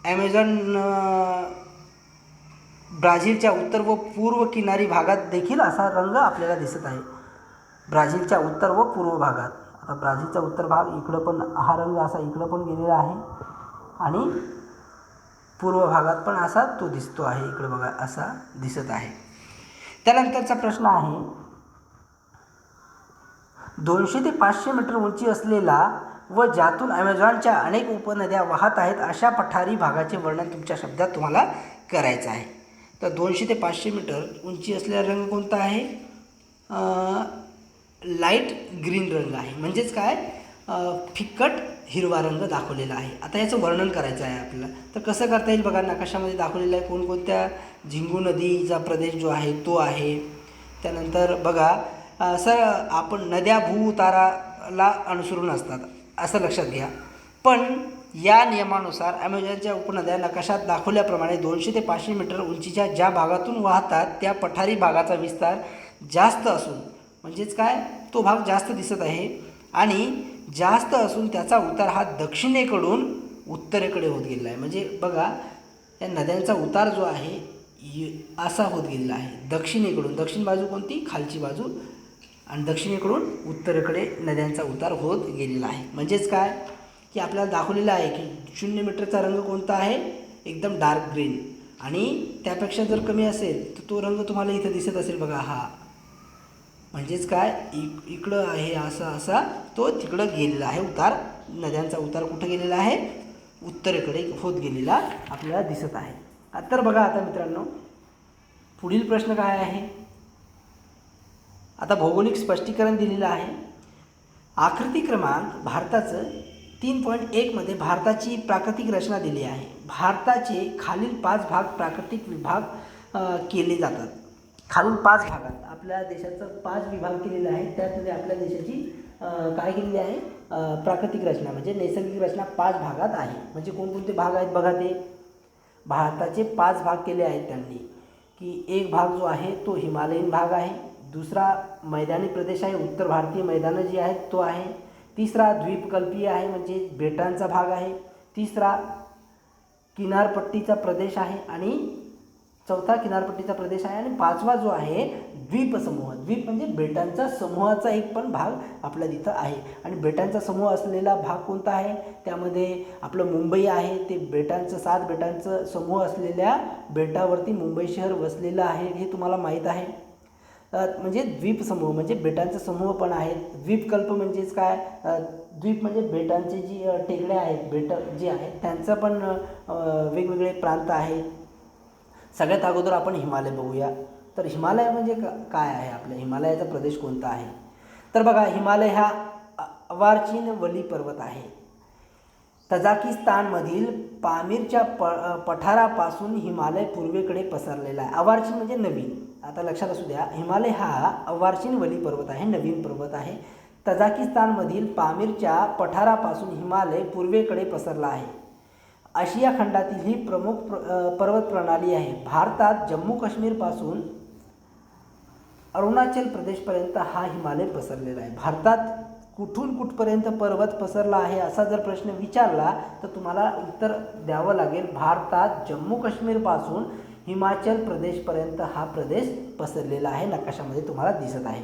ॲमेझॉन ब्राझीलच्या उत्तर व पूर्व किनारी भागात देखील असा रंग आपल्याला दिसत आहे. ब्राझीलच्या उत्तर व पूर्व भागात, आता ब्राझीलचा उत्तर भाग इकडं पण हा रंग असा इकडं पण गेलेला आहे, आणि पूर्व भागात पण असा तो दिसतो आहे. इकडं बघा असा दिसत आहे. त्यानंतरचा प्रश्न आहे, 200 ते 500 मीटर उंची असलेला व ज्यातून ॲमेझॉनच्या अनेक उपनद्या वाहत आहेत अशा पठारी भागाचे वर्णन तुमच्या शब्दात तुम्हाला करायचं आहे. तर 200 ते 500 मीटर उंची असलेला रंग कोणता आहे, लाईट ग्रीन रंग आहे, म्हणजेच काय, फिक्कट हिरवा रंग दाखवलेला आहे. आता याचं वर्णन करायचं आहे आपल्याला. तर कसं करता येईल बघा, नकाशामध्ये दाखवलेलं आहे कोणकोणत्या. झिंगू नदीचा प्रदेश जो आहे तो आहे. त्यानंतर बघा सर, आपण नद्या भूउताराला अनुसरून असतात असं लक्षात घ्या. पण या नियमानुसार ॲमेझॉनच्या उपनद्या नकाशात दाखवल्याप्रमाणे 200 ते 500 मीटर उंचीच्या ज्या भागातून वाहतात त्या पठारी भागाचा विस्तार जास्त असून, म्हणजेच काय, तो भाग जास्त दिसत आहे आणि जास्त असून त्याचा उतार हा दक्षिणेकडून उत्तरेकडे होत गेलेला आहे. म्हणजे बघा या नद्यांचा उतार जो आहे असा होत गेलेला आहे दक्षिणेकडून. दक्षिण बाजू कोणती, खालची बाजू, आणि दक्षिणेकडून उत्तरेकडे नद्यांचा उतार होत गेलेला आहे. म्हणजेच काय की आपल्याला दाखवलेलं आहे की 0 मीटरचा रंग कोणता आहे, एकदम डार्क ग्रीन, आणि त्यापेक्षा जर कमी असेल तर तो रंग तुम्हाला इथं दिसत असेल बघा, हा म्हणजेच काय, इकडं आहे असा तो तिकडं गेलेला आहे. उतार, नद्यांचा उतार कुठं गेलेला आहे, उत्तरेकडे होत गेलेला आपल्याला दिसत आहे. तर बघा आता मित्रांनो, पुढील प्रश्न काय आहे. आता भौगोलिक स्पष्टीकरण दिलेलं आहे. आकृती क्रमांक भारताचं 3.1 मध्ये भारताची प्राकृतिक रचना दिली आहे. भारताचे खालील 5 भाग प्राकृतिक विभाग केले जातात. खालील 5 भागात आपल्या देशाचं 5 विभाग केलेले आहेत. त्यामध्ये आपल्या देशाची काय केलेली आहे, प्राकृतिक रचना म्हणजे नैसर्गिक रचना 5 भागात आहे. म्हणजे कोणकोणते भाग आहेत बघा, ते भारताचे 5 भाग केले आहेत त्यांनी. की एक भाग जो आहे तो हिमालयीन भाग आहे. दुसरा मैदानी प्रदेश आहे, उत्तर भारतीय मैदानं जी आहेत तो आहे. तिसरा द्वीपकल्पीय आहे, म्हणजे बेटांचा भाग आहे. तिसरा किनारपट्टीचा प्रदेश आहे, आणि चौथा किनारपट्टीचा प्रदेश आहे. आणि पाचवा जो आहे द्वीपसमूह. द्वीप म्हणजे बेटांचा समूहाचा एक पण भाग आपल्या तिथं आहे. आणि बेटांचा समूह असलेला भाग कोणता आहे, त्यामध्ये आपलं मुंबई आहे. ते बेटांचं 7 बेटांचं समूह असलेल्या बेटावरती मुंबई शहर वसलेलं आहे, हे तुम्हाला माहीत आहे. म्हणजे द्वीपसमूह म्हणजे बेटांचा समूह पण आहेत. द्वीपकल्प म्हणजेच काय, द्वीप म्हणजे बेटांचे जी टेकड्या आहेत, बेटं जी आहेत त्यांचं पण वेगवेगळे प्रांत आहेत. सगळ्यात अगोदर आपण हिमालय बघूया. तर हिमालय म्हणजे काय आहे, आपल्या हिमालयाचा प्रदेश कोणता आहे. तर बघा, हिमालय हा अर्वाचीन वली पर्वत आहे. तजाकिस्तानमधील पामीरच्या पठारापासून हिमालय पूर्वेकडे पसरलेला आहे. अर्वाचीन म्हणजे नवीन. आता लक्षात असू द्या, हिमालय हा अर्वाचीन वली पर्वत आहे, नवीन पर्वत आहे. तजाकिस्तानमधील पामीरच्या पठारापासून हिमालय पूर्वेकडे पसरला आहे. आशिया खंडातील ही प्रमुख पर्वत प्रणाली आहे. भारतात जम्मू काश्मीरपासून अरुणाचल प्रदेशपर्यंत हा हिमालय पसरलेला आहे. भारतात कुठून कुठपर्यंत पर्वत पसरला आहे असा जर प्रश्न विचारला तर तुम्हाला उत्तर द्यावं लागेल, भारतात जम्मू काश्मीरपासून हिमाचल प्रदेशपर्यंत हा प्रदेश पसरलेला आहे. नकाशामध्ये तुम्हाला दिसत आहे.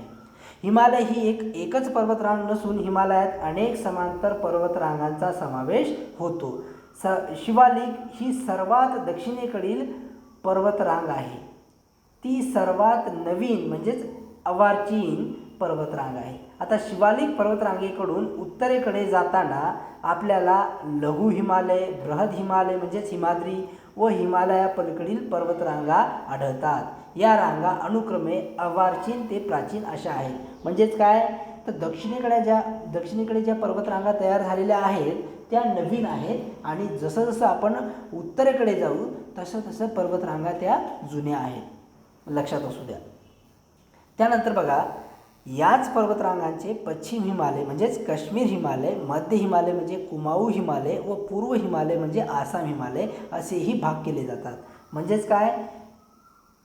हिमालय ही एकच पर्वतरांग नसून हिमालयात अनेक समांतर पर्वतरांगांचा समावेश होतो. शिवालिक ही सर्वात दक्षिणेकडील पर्वतरांग आहे. ती सर्वात नवीन म्हणजेच अर्वाचीन पर्वतरांग आहे. आता शिवालिक पर्वतरांगेकडून उत्तरेकडे जाताना आपल्याला लघु हिमालय, बृहद हिमालय म्हणजेच हिमाद्री व हिमालयापलीकडील पर्वतरांगा आढळतात. या रांगा अनुक्रमे अर्वाचीन ते प्राचीन अशा आहेत. म्हणजेच काय, तर दक्षिणेकडे ज्या पर्वतरांगा तयार झालेल्या आहेत त्या नवीन आहेत आणि जसं जसं आपण उत्तरेकडे जाऊ तसं तसं पर्वतरांगा त्या जुन्या आहेत. लक्षात असू द्या. त्यानंतर बघा, याच पर्वतरांगांचे पश्चिम हिमालय म्हणजेच काश्मीर हिमालय, मध्य हिमालय म्हणजे कुमाऊ हिमालय व पूर्व हिमालय म्हणजे आसाम हिमालय असेही भाग केले जातात. म्हणजेच काय,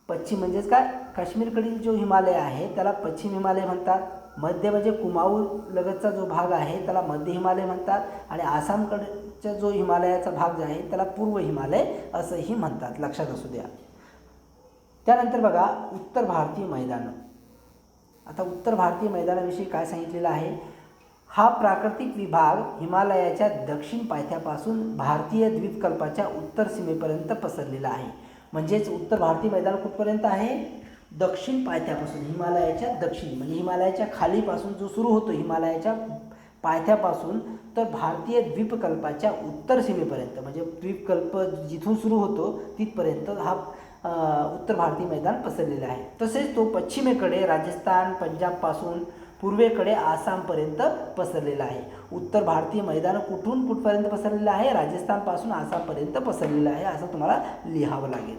पश्चिम म्हणजेच काय, काश्मीरकडील जो हिमालय आहे त्याला पश्चिम हिमालय म्हणतात. मध्य म्हणजे कुमाऊ लगतचा जो भाग आहे त्याला मध्य हिमालय म्हणतात आणि आसामकडचा जो हिमालयाचा भाग जो आहे त्याला पूर्व हिमालय असंही म्हणतात. लक्षात असू द्या. त्यानंतर बघा, उत्तर भारतीय मैदान. आता उत्तर भारतीय मैदानाविषयी काय सांगितलेलं आहे, हा प्राकृतिक विभाग हिमालयाच्या दक्षिण पायथ्यापासून भारतीय द्वीपकल्पाच्या उत्तर सीमेपर्यंत पसरलेला आहे. म्हणजेच उत्तर भारतीय मैदान कुठपर्यंत आहे, दक्षिण पायथ्यापासून, हिमालयाच्या दक्षिण म्हणजे हिमालयाच्या खालीपासून जो सुरू होतो हिमालयाच्या पायथ्यापासून तर भारतीय द्वीपकल्पाच्या उत्तर सीमेपर्यंत, म्हणजे द्वीपकल्प जिथून सुरू होतो तिथपर्यंत हा उत्तर भारतीय मैदान पसरलेलं आहे. तसेच तो पश्चिमेकडे राजस्थान, पंजाबपासून पूर्वेकडे आसामपर्यंत पसरलेला आहे. उत्तर भारतीय मैदान कुठून कुठपर्यंत पसरलेलं आहे, राजस्थानपासून आसामपर्यंत पसरलेलं आहे असं तुम्हाला लिहावं लागेल.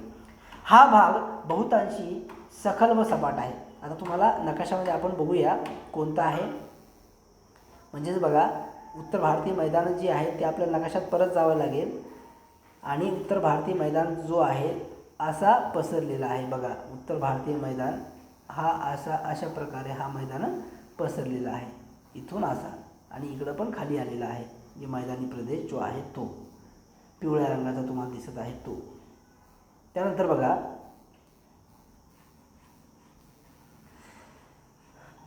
हा भाग बहुतांशी सखल व सपाट आहे. आता तुम्हाला नकाशामध्ये आपण बघूया कोणता आहे. म्हणजेच बघा, उत्तर भारतीय मैदान जी आहे ते आपल्याला नकाशात परत जावं लागेल आणि उत्तर भारतीय मैदान जो आहे असा पसरलेला आहे. बघा, उत्तर भारतीय मैदान हा अशा प्रकारे हा मैदान पसरलेला आहे. इथून असा आणि इकडं पण खाली आलेला आहे. जे मैदानी प्रदेश जो आहे तो पिवळ्या रंगाचा तुम्हाला दिसत आहे तो. त्यानंतर बघा,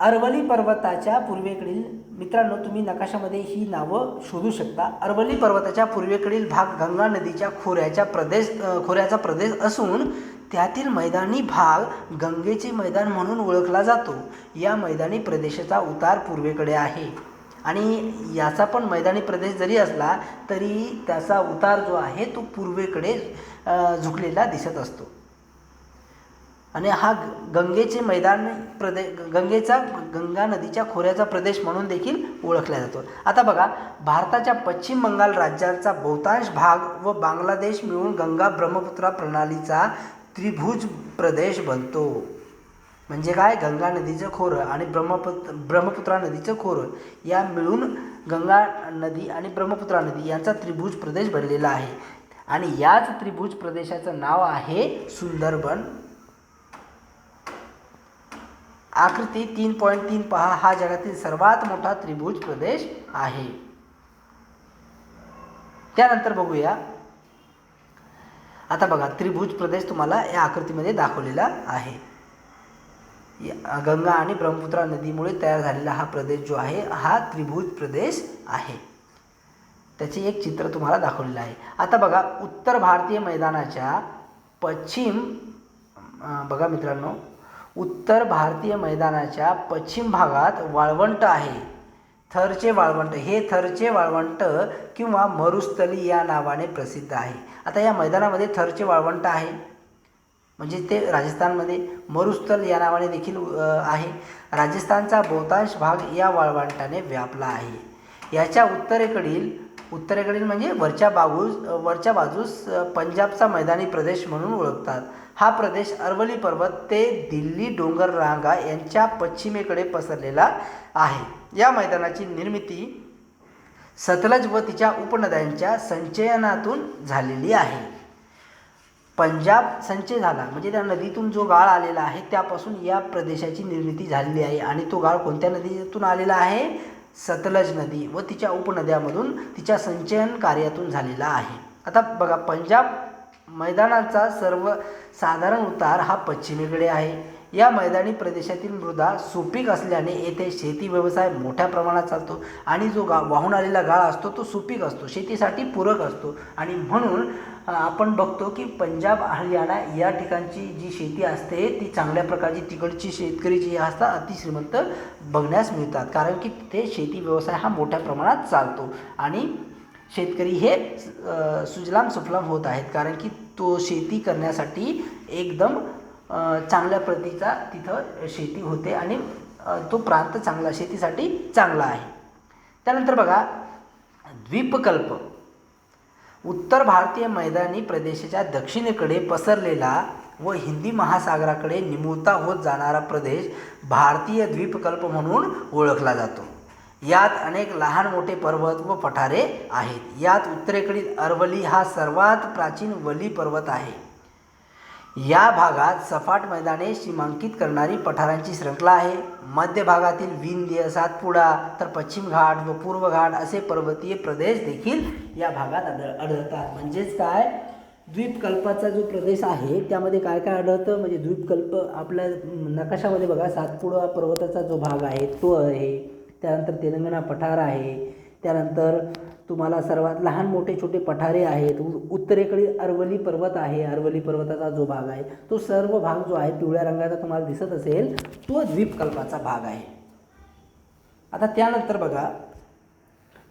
अरवली पर्वताच्या पूर्वेकडील, मित्रांनो तुम्ही नकाशामध्ये ही नावं शोधू शकता. अरवली पर्वताच्या पूर्वेकडील भाग गंगा नदीच्या खोऱ्याचा प्रदेश असून त्यातील मैदानी भाग गंगेचे मैदान म्हणून ओळखला जातो. या मैदानी प्रदेशाचा उतार पूर्वेकडे आहे आणि याचा पण मैदानी प्रदेश जरी असला तरी त्याचा उतार जो आहे तो पूर्वेकडे झुकलेला दिसत असतो आणि हा गंगेचे मैदान गंगा नदीच्या खोऱ्याचा प्रदेश म्हणून देखील ओळखला जातो. आता बघा, भारताच्या पश्चिम बंगाल राज्याचा बहुतांश भाग व बांगलादेश मिळून गंगा ब्रह्मपुत्रा प्रणालीचा त्रिभुज प्रदेश बनतो. म्हणजे काय, गंगा नदीचं खोरं आणि ब्रह्मपुत्रा नदीचं खोरं या मिळून गंगा नदी आणि ब्रह्मपुत्रा नदी यांचा त्रिभुज प्रदेश बनलेला आहे आणि याच त्रिभुज प्रदेशाचं नाव आहे सुंदरबन. आकृती 3.3 पहा, हा जगातील सर्वात मोठा त्रिभुज प्रदेश आहे. त्यानंतर बघूया, आता बघा त्रिभुज प्रदेश तुम्हाला या आकृतीमध्ये दाखवलेला आहे. गंगा आणि ब्रह्मपुत्रा नदीमुळे तयार झालेला हा प्रदेश जो आहे हा त्रिभुज प्रदेश आहे. त्याचे एक चित्र तुम्हाला दाखवलेलं आहे. आता बघा, उत्तर भारतीय मैदानाच्या पश्चिम, बघा मित्रांनो, उत्तर भारतीय मैदानाच्या पश्चिम भागात वाळवंट आहे. थरचे वाळवंट, हे थरचे वाळवंट किंवा मरुस्थली या नावाने प्रसिद्ध आहे. आता या मैदानामध्ये थरचे वाळवंट आहे, म्हणजे ते राजस्थानमध्ये मरुस्थल या नावाने देखील आहे. राजस्थानचा बहुतांश भाग या वाळवंटाने व्यापला आहे. याच्या उत्तरेकडील म्हणजे वरच्या बाजूस पंजाबचा मैदानी प्रदेश म्हणून ओळखतात. हा प्रदेश अरवली पर्वत ते दिल्ली डोंगर रांगा यांच्या पश्चिमेकडे पसरलेला आहे. या मैदानाची निर्मिती सतलज व तिच्या उपनद्यांच्या संचयनातून झालेली आहे. पंजाब संचय झाला म्हणजे त्या नदीतून जो गाळ आलेला आहे त्यापासून या प्रदेशाची निर्मिती झालेली आहे. आणि तो गाळ कोणत्या नदीतून आलेला आहे? सतलज नदी व तिच्या उपनद्यामधून तिच्या संचयन कार्यातून झालेला आहे. आता बघा, पंजाब मैदानाचा सर्वसाधारण उतार हा पश्चिमेकडे आहे. या मैदानी प्रदेशातील मृदा सुपीक असल्याने येथे शेती व्यवसाय मोठ्या प्रमाणात चालतो. आणि जो वाहून आलेला गाळ असतो तो सुपीक असतो, शेतीसाठी पूरक असतो. आणि म्हणून आपण बघतो की पंजाब हरियाणा या ठिकाणची जी शेती असते ती चांगल्या प्रकारची, तिकडची शेतकरी जी असतात अतिश्रीमंत बघण्यास मिळतात, कारण की तिथे शेती व्यवसाय हा मोठ्या प्रमाणात चालतो. आणि शेतकरी हे सुजलाम सुफलाम होत आहेत, कारण की तो शेती करण्यासाठी एकदम चांगल्या प्रतीचा तिथं शेती होते आणि तो प्रांत चांगला, शेतीसाठी चांगला आहे. त्यानंतर बघा, द्वीपकल्प. उत्तर भारतीय मैदानी प्रदेशाच्या दक्षिणेकडे पसरलेला व हिंदी महासागराकडे निमुळता होत जाणारा प्रदेश भारतीय द्वीपकल्प म्हणून ओळखला जातो. यात अनेक लहान मोठे पर्वत व पठारे आहेत. यात उत्तरेकडील अरवली हा सर्वात प्राचीन वली पर्वत आहे. या भागात सपाट मैदाने सीमांकित करणारी पठारांची श्रृंखला आहे. मध्य भागातील विंध्य, सातपुडा, तर पश्चिम घाट व पूर्व घाट असे पर्वतीय प्रदेश देखील या भागात आढळतात. म्हणजेच काय, द्वीपकल्पाचा जो प्रदेश आहे त्यामध्ये काय काय आढळतं, म्हणजे द्वीपकल्प आपल्या नकाशामध्ये बघा, सातपुडा पर्वताचा जो भाग आहे तो आहे, त्यानंतर तेलंगणा पठार आहे, त्यानंतर तुम्हाला सर्वात लहान मोठे छोटे पठारे आहेत, उत्तरेकडील अरवली पर्वत आहे, अरवली पर्वताचा जो भाग आहे तो सर्व भाग जो आहे पिवळ्या रंगाचा तुम्हाला दिसत असेल तो द्वीपकल्पाचा भाग आहे. आता त्यानंतर बघा,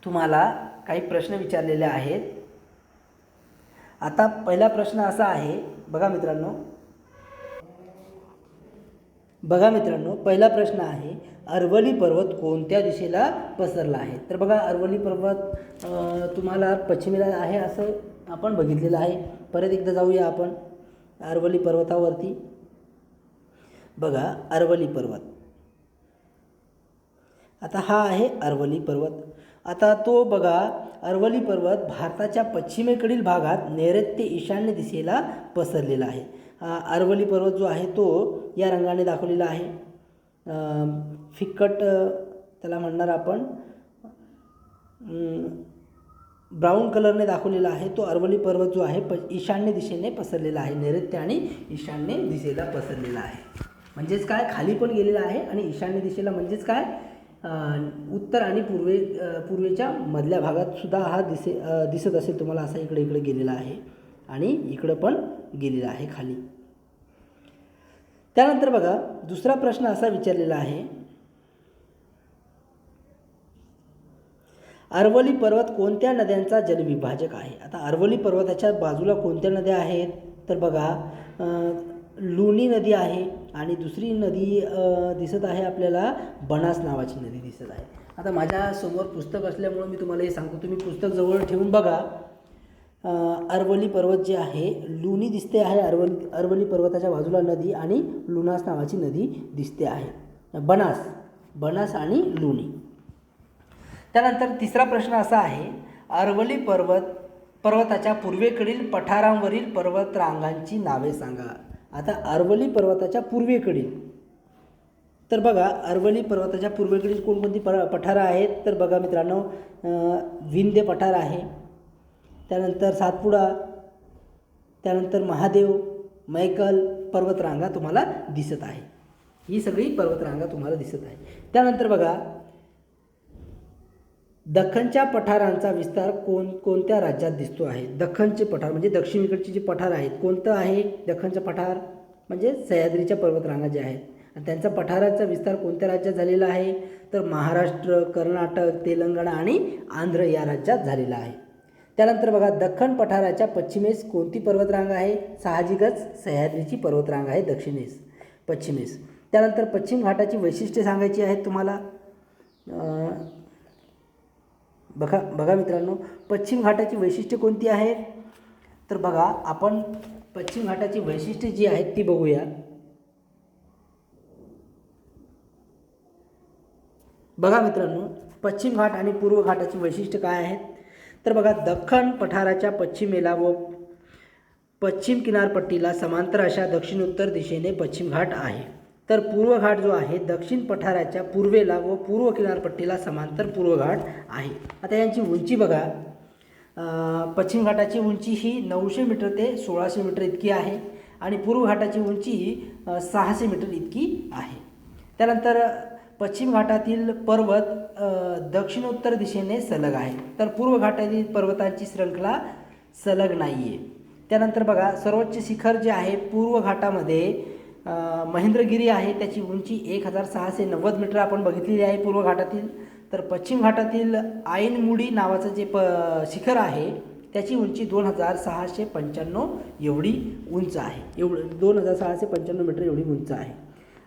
तुम्हाला काही प्रश्न विचारलेले आहेत. आता पहिला प्रश्न असा आहे, बघा मित्रांनो, पहिला प्रश्न आहे, अरवली पर्वत कोणत्या दिशेला पसरला आहे? तर बघा, अरवली पर्वत तुम्हाला पश्चिमेला आहे असं आपण बघितलेलं आहे. परत एकदा जाऊया आपण अरवली पर्वतावरती. बघा, अरवली पर्वत, आता हा आहे अरवली पर्वत. आता तो बघा, अरवली पर्वत भारताच्या पश्चिमेकडील भागात नैऋत्य ईशान्य दिशेला पसरलेला आहे. अरवली पर्वत जो आहे तो या रंगाने दाखवलेला आहे. फिक्कट त्याला म्हणणार आपण ब्राऊन कलरने दाखवलेला आहे. तो अरवली पर्वत जो आहे ईशान्य दिशेने पसरलेला आहे, नैऋत्य आणि ईशान्य दिशेला पसरलेला आहे. म्हणजेच काय, खाली पण गेलेला आहे आणि ईशान्य दिशेला, म्हणजेच काय, उत्तर आणि पूर्वेच्या मधल्या भागात सुद्धा हा दिसत असेल तुम्हाला, असा इकडे गेलेला आहे आणि इकडं पण गेलेला आहे खाली. त्यानंतर बघा, दुसरा प्रश्न असा विचारलेला आहे, अरवली पर्वत कोणत्या नद्यांचा जलविभाजक आहे? आता अरवली पर्वताच्या बाजूला कोणत्या नद्या आहेत? तर बघा, लुनी नदी आहे आणि दुसरी नदी दिसत आहे आपल्याला, बनास नावाची नदी दिसत आहे. आता माझ्यासमोर पुस्तक असल्यामुळे मी तुम्हाला हे सांगतो, तुम्ही पुस्तक जवळ ठेवून बघा. अरवली पर्वत जे आहे, लुनी दिसते आहे, अरवली पर्वताच्या बाजूला नदी आणि लुनास नावाची नदी दिसते आहे. बनास आणि लुनी. त्यानंतर तिसरा प्रश्न असा आहे, अरवली पर्वताच्या पूर्वेकडील पठारांवरील पर्वतरांगांची नावे सांगा. आता अरवली पर्वताच्या पूर्वेकडील, तर बघा, अरवली पर्वताच्या पूर्वेकडील कोणकोणती पठारं आहेत? तर बघा मित्रांनो, विंध्य पठार आहे, त्यानंतर सातपुडा, त्यानंतर महादेव, मैकल पर्वतरांगा तुम्हाला दिसत आहे. ही सगळी पर्वतरांगा तुम्हाला दिसत आहे. त्यानंतर बघा, दख्खनच्या पठारांचा विस्तार कोणत्या राज्यात दिसतो आहे? दख्खनचे पठार म्हणजे दक्षिणेकडचे जे पठार आहेत, कोणतं आहे दख्खनचं पठार? म्हणजे सह्याद्रीच्या पर्वतरांगा ज्या आहेत. आणि त्यांचा पठाराचा विस्तार कोणत्या राज्यात झालेला आहे? तर महाराष्ट्र, कर्नाटक, तेलंगणा आणि आंध्र या राज्यात झालेला आहे. त्यानंतर बघा, दख्खन पठाराच्या पश्चिमेस कोणती पर्वतरांग आहे? साहजिकच सह्याद्रीची पर्वतरांग आहे पश्चिमेस. त्यानंतर पश्चिम घाटाची वैशिष्ट्ये सांगायची आहेत तुम्हाला. बघा मित्रांनो, पश्चिम घाटाची वैशिष्ट्ये कोणती आहेत? तर बघा, आपण पश्चिम घाटाची वैशिष्ट्ये जी आहेत ती बघूया. बघा मित्रांनो, पश्चिम घाट आणि पूर्व घाटाची वैशिष्ट्ये काय आहेत? तर बघा, दख्खन पठाराच्या पश्चिमेला व पश्चिम किनारपट्टीला समांतर अशा दक्षिणोत्तर दिशेने पश्चिम घाट आहे. तर पूर्व घाट जो आहे दक्षिण पठाराच्या पूर्वेला व पूर्व किनारपट्टीला समांतर पूर्व घाट आहे. आता यांची उंची बघा, पश्चिम घाटाची उंची ही 900 मीटर ते 1600 मीटर इतकी आहे आणि पूर्व घाटाची उंची 600 मीटर इतकी आहे. त्यानंतर पश्चिम घाटातील पर्वत दक्षिणोत्तर दिशेने सलग आहे, तर पूर्व घाटातील पर्वतांची श्रृंखला सलग नाही आहे. त्यानंतर बघा, सर्वोच्च शिखर जे आहे पूर्व घाटामध्ये महेंद्रगिरी आहे, त्याची उंची 1690 मीटर आपण बघितलेली आहे पूर्व घाटातील. तर पश्चिम घाटातील आईनमुडी नावाचं जे शिखर आहे त्याची उंची 2695 एवढी उंच आहे. 2695 मीटर एवढी उंच आहे.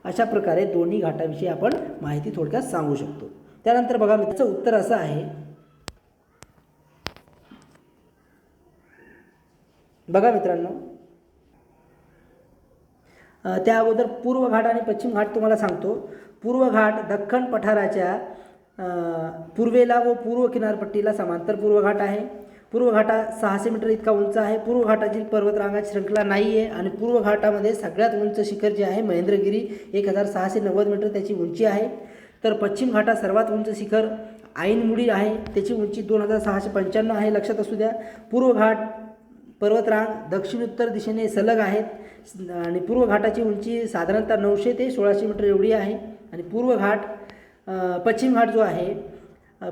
अशा प्रकारे दोन्ही घाटाविषयी आपण माहिती थोडक्यात सांगू शकतो. त्यानंतर बघा, त्याचं उत्तर असं आहे. बघा मित्रांनो, त्या अगोदर पूर्व घाट आणि पश्चिम घाट तुम्हाला सांगतो. पूर्व घाट दख्खन पठाराच्या पूर्वेला व पूर्व किनारपट्टीला समांतर पूर्व घाट आहे. पूर्व घाटा 600 मीटर इतका उंच आहे. पूर्व घाटातील पर्वतरांगाची श्रृंखला नाही आहे आणि पूर्व घाटामध्ये सगळ्यात उंच शिखर जे आहे महेंद्रगिरी 1690 मीटर त्याची उंची आहे. तर पश्चिम घाटात सर्वात उंच शिखर आईनमुडी आहे, त्याची उंची 2695 आहे, लक्षात असू द्या. पूर्व घाट पर्वतरांग दक्षिणोत्तर दिशेने सलग आहेत आणि पूर्व घाटाची उंची साधारणतः 900 ते 1600 मीटर एवढी आहे. आणि पश्चिम घाट जो आहे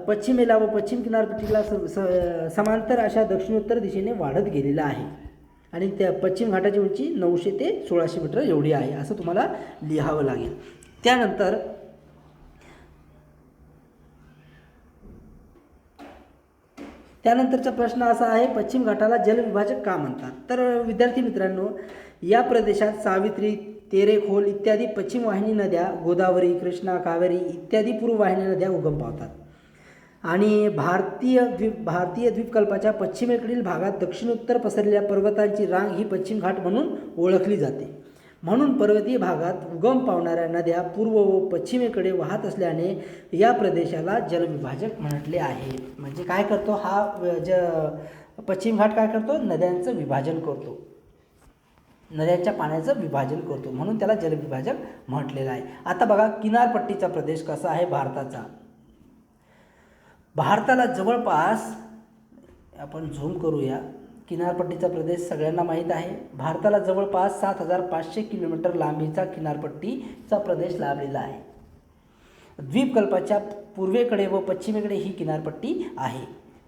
पश्चिमेला व पश्चिम किनारपट्टीला समांतर अशा दक्षिणोत्तर दिशेने वाढत गेलेला आहे आणि त्या पश्चिम घाटाची उंची 900 ते 1600 मीटर एवढी आहे, असं तुम्हाला लिहावं लागेल. त्यानंतरचा प्रश्न असा आहे, पश्चिम घाटाला जलविभाजक का म्हणतात? तर विद्यार्थी मित्रांनो, या प्रदेशात सावित्री, तेरेखोल इत्यादी पश्चिम वाहिनी नद्या, गोदावरी, कृष्णा, कावेरी इत्यादी पूर्व वाहिनी नद्या उगम पावतात आणि भारतीय द्वीपकल्पाच्या पश्चिमेकडील भागात दक्षिणोत्तर पसरलेल्या पर्वतांची रांग ही पश्चिम घाट म्हणून ओळखली जाते. म्हणून पर्वतीय भागात उगम पावणाऱ्या नद्या पूर्व व पश्चिमेकडे वाहत असल्याने या प्रदेशाला जलविभाजक म्हटले आहे. म्हणजे काय करतो हा पश्चिम घाट? काय करतो? नद्यांचं विभाजन करतो, नद्यांच्या पाण्याचं विभाजन करतो, म्हणून त्याला जलविभाजक म्हटलेलं आहे. आता बघा, किनारपट्टीचा प्रदेश कसा आहे भारताचा. भारताला जवळपास, आपण झूम करूया, किनारपट्टीचा प्रदेश सगळ्यांना माहीत आहे. भारताला जवळपास 7500 किलोमीटर लांबीचा किनारपट्टीचा प्रदेश लाभलेला आहे. द्वीपकल्पाच्या पूर्वेकडे व पश्चिमेकडे ही किनारपट्टी आहे.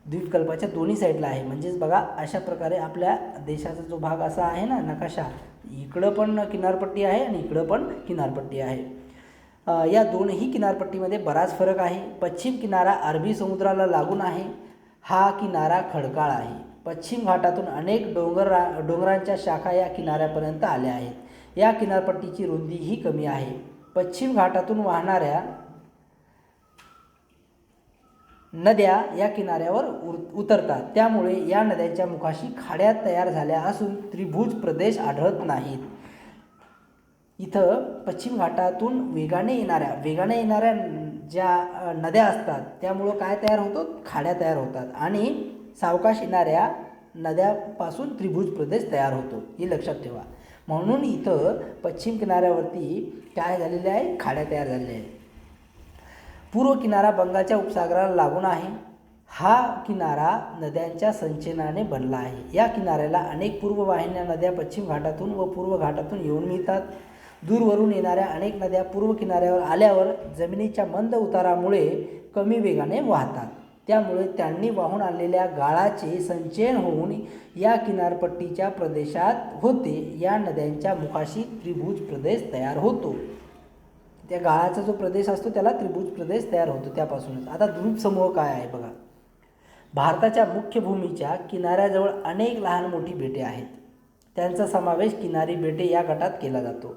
द्वीपकल्पाच्या दोन्ही साईडला आहे. म्हणजेच बघा, अशा प्रकारे आपल्या देशाचा जो भाग असा आहे ना नकाशा, इकडं पण किनारपट्टी आहे आणि इकडं पण किनारपट्टी आहे. या दोनही किनारपट्टीमध्ये बराच फरक आहे. पश्चिम किनारा अरबी समुद्राला लागून आहे. हा किनारा खडकाळ आहे. पश्चिम घाटातून अनेक डोंगरांच्या शाखा या किनाऱ्यापर्यंत आल्या आहेत. या किनारपट्टीची रुंदीही कमी आहे. पश्चिम घाटातून वाहणाऱ्या नद्या या किनाऱ्यावर उतरतात, त्यामुळे या नद्यांच्या मुखाशी खाड्या तयार झाल्या असून त्रिभुज प्रदेश आढळत नाहीत. इथं पश्चिम घाटातून वेगाने येणाऱ्या ज्या नद्या असतात त्यामुळं काय तयार होतं? खाड्या तयार होतात आणि सावकाश येणाऱ्या नद्यापासून त्रिभुज प्रदेश तयार होतो, हे लक्षात ठेवा. म्हणून इथं पश्चिम किनाऱ्यावरती काय झालेले आहे? खाड्या तयार झालेल्या आहेत. पूर्व किनारा बंगालच्या उपसागराला लागून आहे. हा किनारा नद्यांच्या संचयनाने बनला आहे. या किनाऱ्याला अनेक पूर्व वाहिन्या नद्या पश्चिम घाटातून व पूर्व घाटातून येऊन मिळतात. दूरवरून येणाऱ्या अनेक नद्या पूर्व किनाऱ्यावर आल्यावर जमिनीच्या मंद उतारामुळे कमी वेगाने वाहतात. त्यामुळे त्यांनी वाहून आणलेल्या गाळाचे संचयन होऊन या किनारपट्टीच्या प्रदेशात होते. या नद्यांच्या मुखाशी त्रिभुज प्रदेश तयार होतो. त्या गाळाचा जो प्रदेश असतो त्याला त्रिभुज प्रदेश तयार होतो त्यापासूनच. आता द्वीपसमूह काय आहे बघा. भारताच्या मुख्य भूमीच्या किनाऱ्याजवळ अनेक लहान मोठी बेटे आहेत. त्यांचा समावेश किनारी बेटे या गटात केला जातो.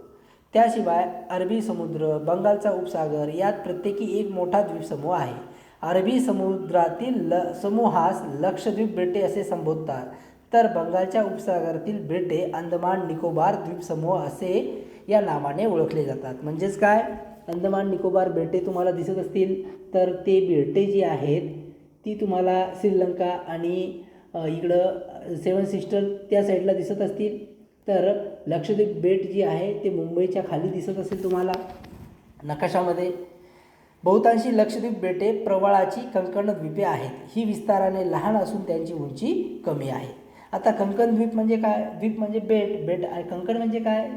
त्याशिवाय अरबी समुद्र, बंगालचा उपसागर यात प्रत्येकी एक मोठा द्वीपसमूह आहे. अरबी समुद्रातील समूहास लक्षद्वीप बेटे असे संबोधतात, तर बंगालच्या उपसागरातील बेटे अंदमान निकोबार द्वीपसमूह असे या नावाने ओळखले जातात. म्हणजेच काय, अंदमान निकोबार बेटे तुम्हाला दिसत असतील तर ते बेटे जी आहेत ती तुम्हाला श्रीलंका आणि इकडं सेवन सिस्टर त्या साईडला दिसत असतील. तर लक्षद्वीप बेट जी आहे ते मुंबईच्या खाली दिसत असेल तुम्हाला नकाशामध्ये. बहुतांशी लक्षद्वीप बेटे प्रवाळाची कंकण द्वीपे आहेत. ही विस्ताराने लहान असून त्यांची उंची कमी आहे. आता कंकण द्वीप म्हणजे काय, द्वीप म्हणजे बेट आणि कंकण म्हणजे काय,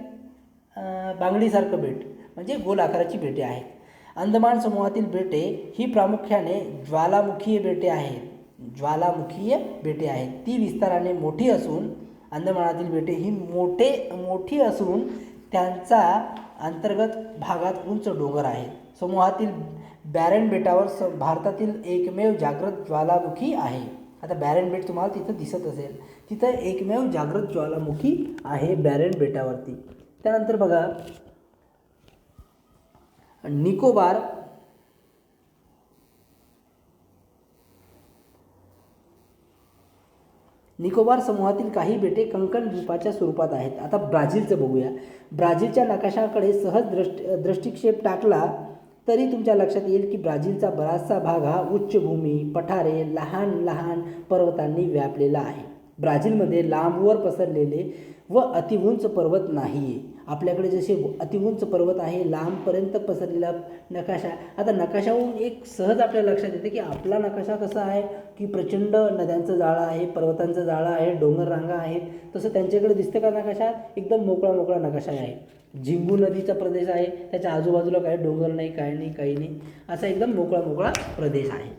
बांगडीसारखं बेट म्हणजे गोल आकाराची बेटे आहेत. अंदमान समूहातील बेटे ही प्रामुख्याने ज्वालामुखीय बेटे आहेत. ज्वालामुखीय बेटे आहेत. ती विस्ताराने मोठी असून अंदमानातील बेटे ही मोठी असून त्यांचा अंतर्गत भागात उंच डोंगर आहेत. समूहातील बॅरन बेटावर भारतातील एकमेव जागृत ज्वालामुखी आहे. आता बॅरन बेट तुम्हाला तिथं दिसत असेल, तिथं एकमेव जागृत ज्वालामुखी आहे बॅरन बेटावरती. त्यानंतर बघा निकोबार समूहातील काही बेटे कंकण द्वीपाच्या स्वरूपात आहेत. आता ब्राझीलचं बघूया. ब्राझीलच्या नकाशाकडे सहज दृष्टिक्षेप टाकला तरी तुमच्या लक्षात येईल की ब्राझीलचा बराचसा भाग हा उच्चभूमी, पठारे, लहान लहान पर्वतांनी व्यापलेला आहे. ब्राझीलमध्ये लांबवर पसरलेले व अतिउंच पर्वत नाही आहे. आपल्याकडे जसे अतिउंच पर्वत आहे, लांबपर्यंत पसरलेला नकाशा. आता नकाशावरून एक सहज आपल्या लक्षात येते की आपला नकाशा कसा आहे की प्रचंड नद्यांचं जाळं आहे, पर्वतांचं जाळं आहे, डोंगर रांगा आहेत. तसं त्यांच्याकडे दिसतं का नकाशा, एकदम मोकळा नकाशा आहे. झिंगू नदीचा प्रदेश आहे, त्याच्या आजूबाजूला काही डोंगर नाही, काही नाही, असा एकदम मोकळा प्रदेश आहे.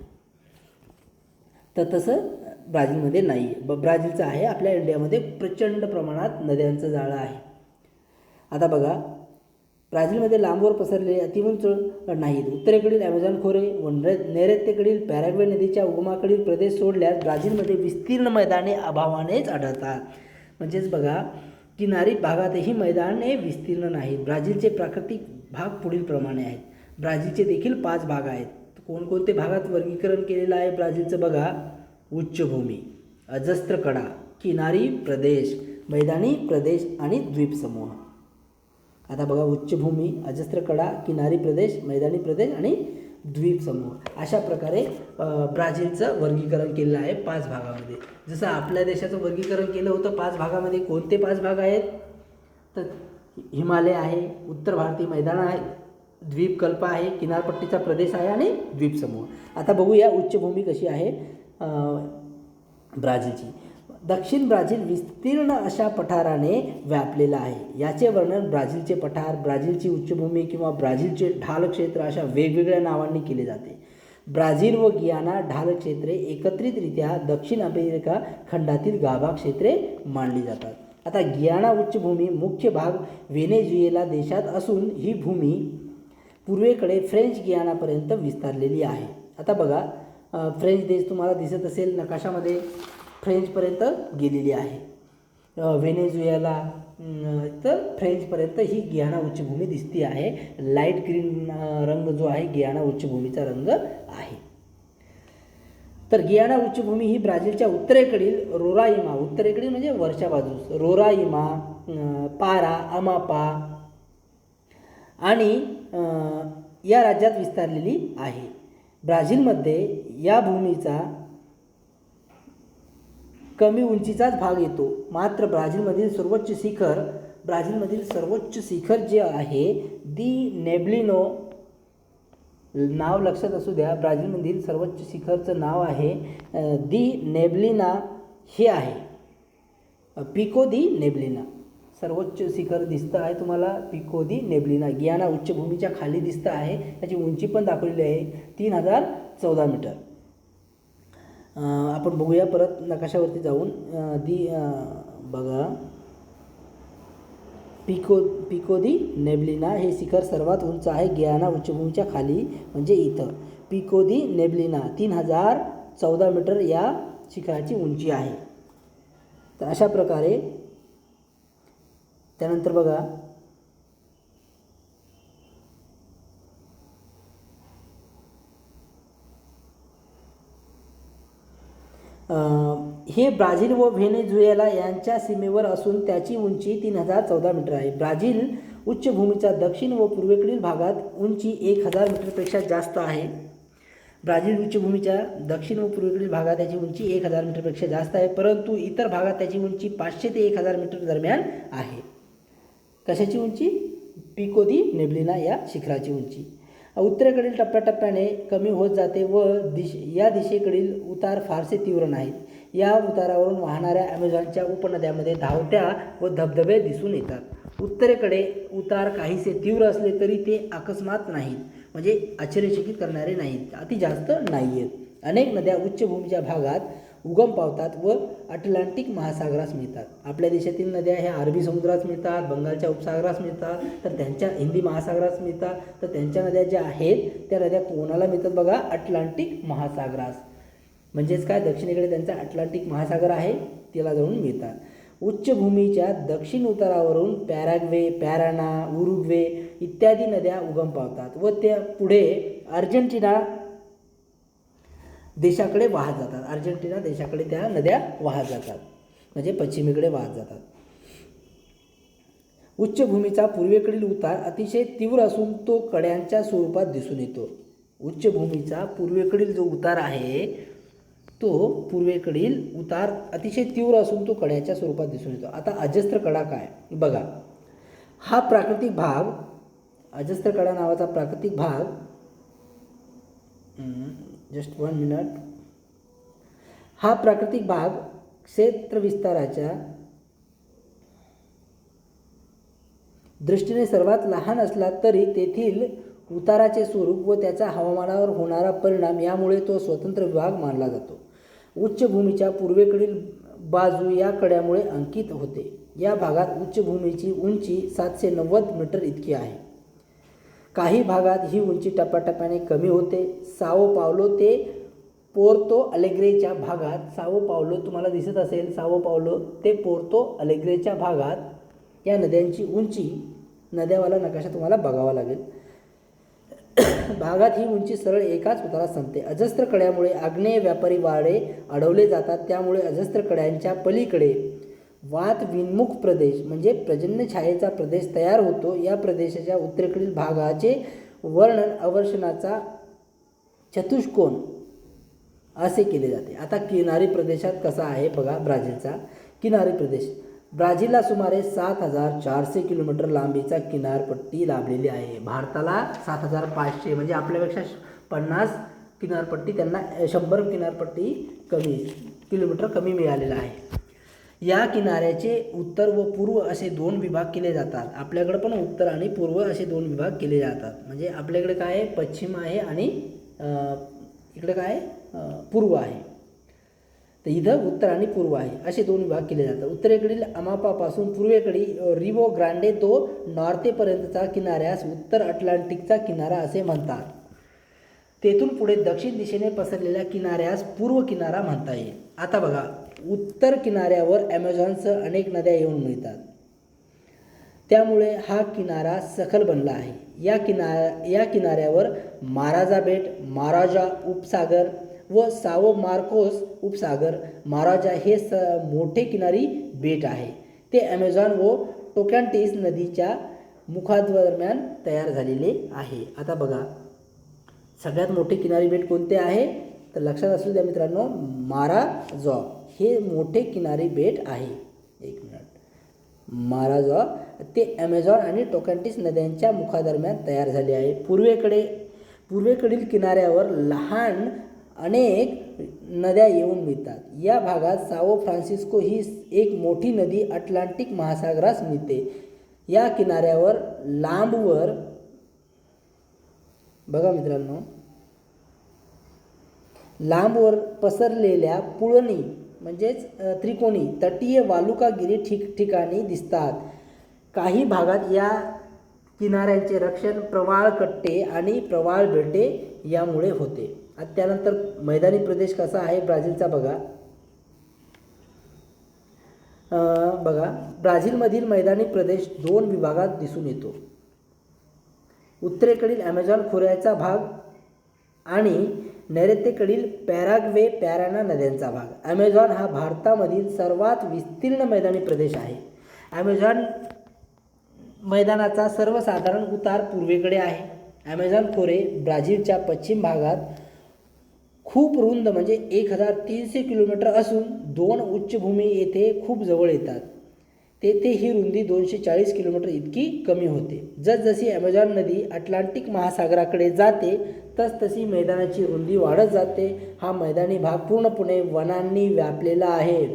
तर तसं ब्राझीलमध्ये नाही आहे. ब्राझीलचं आहे, आपल्या इंडियामध्ये प्रचंड प्रमाणात नद्यांचं जाळं आहे. आता बघा, ब्राझीलमध्ये लांबवर पसरलेले अतिउंच नाहीत. उत्तरेकडील ॲमेझॉन खोरे व नैऋत्येकडील पॅराग्वे नदीच्या उगमाकडील प्रदेश सोडल्यास ब्राझीलमध्ये विस्तीर्ण मैदाने अभावानेच आढळतात. म्हणजेच बघा, किनारी भागातही मैदाने विस्तीर्ण नाहीत. ब्राझीलचे प्राकृतिक भाग पुढील प्रमाणे आहेत. ब्राझीलचे देखील 5 भाग आहेत. कोणकोणते भागात वर्गीकरण केलेलं आहे ब्राझीलचं बघा. उच्चभूमी, अजस्त्र कडा, किनारी प्रदेश, मैदानी प्रदेश आणि द्वीपसमूह. आता बघा, उच्चभूमी, अजस्त्र कडा, किनारी प्रदेश, मैदानी प्रदेश आणि द्वीपसमूह, अशा प्रकारे ब्राझीलचं वर्गीकरण केलेलं आहे 5 भागामध्ये. जसं आपल्या देशाचं वर्गीकरण केलं होतं 5 भागामध्ये. कोणते 5 भाग आहेत तर हिमालय आहे, उत्तर भारतीय मैदान आहे, द्वीपकल्प आहे, किनारपट्टीचा प्रदेश आहे आणि द्वीपसमूह. आता बघूया उच्चभूमी कशी आहे ब्राझीलची. दक्षिण ब्राझील विस्तीर्ण अशा पठाराने व्यापलेला आहे. याचे वर्णन ब्राझीलचे पठार, ब्राझीलची उच्चभूमी किंवा ब्राझीलचे ढाल क्षेत्र अशा वेगवेगळ्या नावांनी केले जाते. ब्राझील व गियाना ढाल क्षेत्रे एकत्रितरित्या दक्षिण अमेरिका खंडातील गाभा क्षेत्रे मानली जातात. आता गियाना उच्चभूमी मुख्य भाग व्हेनेझुएला देशात असून ही भूमी पूर्वेकडे फ्रेंच गियानापर्यंत विस्तारलेली आहे. आता बघा, फ्रेंच देश तुम्हाला दिसत असेल नकाशामध्ये, फ्रेंचपर्यंत गेलेली आहे. व्हेनेझुएला तर फ्रेंचपर्यंत ही गियाना उच्चभूमी दिसती आहे. लाईट ग्रीन रंग जो आहे गियाना उच्चभूमीचा रंग आहे. तर गियाना उच्चभूमी ही ब्राझीलच्या उत्तरेकडील रोराइमा, उत्तरेकडील म्हणजे वरच्या बाजूस, रोराइमा, पारा, अमापा आणि या राज्यात विस्तारलेली आहे. ब्राझीलमध्ये या भूमीचा कमी उंचीचाच भाग येतो. मात्र ब्राझीलमधील सर्वोच्च शिखर जे आहे दी नेब्लिनो, नाव लक्षात असू द्या, ब्राझीलमधील सर्वोच्च शिखरचं नाव आहे दी नेब्लिना हे आहे. पिको दी नेब्लिना सर्वोच्च शिखर दिसतं आहे तुम्हाला, पिको दी नेब्लिना गियाना उच्चभूमीच्या खाली दिसतं आहे. त्याची उंची पण दाखवलेली आहे 3014 मीटर. आपण बघूया परत नकाशावरती जाऊन. बघा, पिको दी नेब्लिना हे शिखर सर्वात उंच आहे गियाना उच्चभूमीच्या खाली, म्हणजे इथं पिको दी नेब्लिना 3014 मीटर या शिखराची उंची आहे. तर अशा प्रकारे त्यानंतर बघा हे ब्राझील व व्हेनेझुएला यांच्या सीमेवर असून त्याची उंची 3014 मीटर आहे. ब्राझील उच्चभूमीच्या दक्षिण व पूर्वेकडील भागात उंची 1000 मीटरपेक्षा जास्त आहे. ब्राझील उच्चभूमीच्या दक्षिण व पूर्वेकडील भागात त्याची उंची 1000 मीटरपेक्षा जास्त आहे, परंतु इतर भागात त्याची उंची 500 ते 1000 मीटर दरम्यान आहे. कशाची उंची? पिको दी नेब्लिना या शिखराची उंची. उत्तरेकडील टप्प्याटप्प्याने कमी होत जाते व या दिशेकडील उतार फारसे तीव्र नाहीत. या उतारावरून वाहणाऱ्या ॲमेझॉनच्या उपनद्यामध्ये धावत्या व धबधबे दिसून येतात. उत्तरेकडे उतार काहीसे तीव्र असले तरी ते अकस्मात नाहीत, म्हणजे आश्चर्यचकित करणारे नाहीत, अति जास्त नाही आहेत. अनेक नद्या उच्चभूमीच्या भागात उगम पावतात व अटलांटिक महासागरास मिळतात. आपल्या देशातील नद्या ह्या अरबी समुद्रास मिळतात, बंगालच्या उपसागरास मिळतात, तर त्यांच्या हिंदी महासागरास मिळतात. तर त्यांच्या नद्या ज्या आहेत त्या नद्या कोणाला मिळतात बघा? अटलांटिक महासागरास. म्हणजेच काय, दक्षिणेकडे त्यांचा अटलांटिक महासागर आहे, त्याला जाऊन मिळतात. उच्चभूमीच्या दक्षिण उतारावरून पॅराग्वे, पॅराना, उरुग्वे इत्यादी नद्या उगम पावतात व त्या पुढे अर्जेंटिना देशाकडे वाहत जातात. अर्जेंटिना देशाकडे त्या नद्या वाहत जातात, म्हणजे पश्चिमेकडे वाहत जातात. उच्चभूमीचा पूर्वेकडील उतार अतिशय तीव्र असून तो कड्यांच्या स्वरूपात दिसून येतो. उच्चभूमीचा पूर्वेकडील जो उतार आहे तो पूर्वेकडील उतार अतिशय तीव्र असून तो कड्याच्या स्वरूपात दिसून येतो. आता अजस्त्र कडा काय बघा. हा प्राकृतिक भाग, अजस्त्र कडा नावाचा प्राकृतिक भाग, जस्ट 1 मिनिट. हा प्राकृतिक भाग क्षेत्र विस्ताराच्या दृष्टीने सर्वात लहान असला तरी तेथील उताराचे स्वरूप व त्याचा हवामानावर होणारा परिणाम यामुळे तो स्वतंत्र विभाग मानला जातो. उच्चभूमीच्या पूर्वेकडील बाजू या कड्यामुळे अंकित होते. या भागात उच्चभूमीची उंची 790 मीटर इतकी आहे. काही भागात ही उंची टप्प्याटप्प्याने कमी होते. साओ पावलो ते पोर्तो अलेग्रेच्या भागात, साओ पावलो तुम्हाला दिसत असेल, साओ पावलो ते पोर्तो अलेग्रेच्या भागात या नद्यांची उंची, नद्यावाला नकाशा तुम्हाला बघावा लागेल, भागात ही उंची सरळ एकाच उतारात संपते. अजस्त्र कड्यामुळे आग्नेय व्यापारी वाडे अडवले जातात, त्यामुळे अजस्त्र कड्यांच्या पलीकडे वात विन्मुख प्रदेश म्हणजे पर्जन्य छायेचा प्रदेश तयार होतो. या प्रदेशाच्या उत्तरेकडील भागाचे वर्णन अवर्षणाचा चतुष्कोन असे केले जाते. आता किनारी प्रदेशात कसा आहे बघा. ब्राझीलचा किनारी प्रदेश, ब्राझीलला सुमारे 7400 किलोमीटर लांबीचा किनारपट्टी लाभलेली आहे. भारताला 7500, म्हणजे आपल्यापेक्षा 50 किनारपट्टी, त्यांना 100 किनारपट्टी किलोमीटर कमी मिळालेला आहे. या किनाऱ्याचे उत्तर व पूर्व असे 2 विभाग केले जातात. आपल्याकडे पण उत्तर आणि पूर्व असे 2 विभाग केले जातात. म्हणजे आपल्याकडे काय आहे, पश्चिम आहे आणि इकडे काय आहे, पूर्व आहे. तर इथं उत्तर आणि पूर्व आहे असे 2 विभाग केले जातात. उत्तरेकडील अमापापासून पूर्वेकडील रिवो ग्रांडे तो नॉर्तेपर्यंतचा किनाऱ्यास उत्तर अटलांटिकचा किनारा असे म्हणतात. तेथून पुढे दक्षिण दिशेने पसरलेल्या किनाऱ्यास पूर्व किनारा म्हणता येईल. आता बघा, उत्तर किनाऱ्यावर ॲमेझॉनसह अनेक नद्या येऊन मिळतात, त्यामुळे हा किनारा सखल बनला आहे. या किनाऱ्यावर माराजा बेट, माराजा उपसागर व साओ मार्कोस उपसागर, माराजा हे मोठे किनारी बेट आहे. ते ॲमेझॉन व टोकॅन्टिस नदीच्या मुखादरम्यान तयार झालेले आहे. आता बघा, सगळ्यात मोठे किनारी बेट कोणते आहे तर लक्षात असू द्या मित्रांनो, माराजॉ हे मोठे किनारी बेट आहे. 1 मिनिट. माराजॉ ते ॲमेझॉन आणि टोकॅन्टिस नद्यांच्या मुखादरम्यान तयार झाले आहे. पूर्वेकडील किनाऱ्यावर लहान अनेक नद्या येऊन मिळतात. या भागात साओ फ्रान्सिस्को ही एक मोठी नदी अटलांटिक महासागरास मिळते. या किनाऱ्यावर लांबवर बघा मित्रांनो, लांबवर पसरलेल्या पुळणी म्हणजेच त्रिकोणी तटीय वालुकागिरी ठिकठिकाणी दिसतात. काही भागात या किनाऱ्यांचे रक्षण प्रवाळ कट्टे आणि प्रवाळ बेटे यामुळे होते. आणि त्यानंतर मैदानी प्रदेश कसा आहे ब्राझीलचा बघा. ब्राझीलमधील मैदानी प्रदेश 2 विभागात दिसून येतो. उत्तरेकडील ॲमेझॉन खोऱ्याचा भाग आणि नैऋत्येकडील पॅराग्वे पॅराना नद्यांचा भाग. ॲमेझॉन हा भारतामधील सर्वात विस्तीर्ण मैदानी प्रदेश आहे. ॲमेझॉन मैदानाचा सर्वसाधारण उतार पूर्वेकडे आहे. ॲमेझॉन खोरे ब्राझीलच्या पश्चिम भागात खूप रुंद म्हणजे 1300 किलोमीटर असून 2 उच्चभूमी येथे खूप जवळ येतात. तेथे ही रुंदी 240 किलोमीटर इतकी कमी होते. जसजशी ॲमेझॉन नदी अटलांटिक महासागराकडे जाते तसतशी मैदानाची रुंदी वाढत जाते. हा मैदानी भाग पूर्णपणे वनांनी व्यापलेला आहे.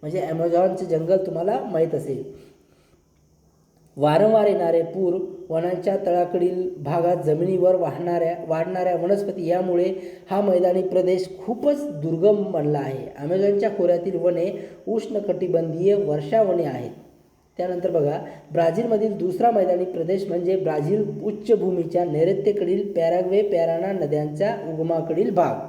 म्हणजे ॲमेझॉनचे जंगल तुम्हाला माहीत असेल. वारंवार येणारे पूर, वनांच्या तळाकडील भागात जमिनीवर वाढणाऱ्या वनस्पती यामुळे हा मैदानी प्रदेश खूपच दुर्गम बनला आहे. ॲमेझॉनच्या खोऱ्यातील वने उष्णकटिबंधीय वर्षावने आहेत. त्यानंतर बघा ब्राझीलमधील दुसरा मैदानी प्रदेश म्हणजे ब्राझील उच्चभूमीच्या नैऋत्येकडील पॅराग्वे पॅराना नद्यांच्या उगमाकडील भाग.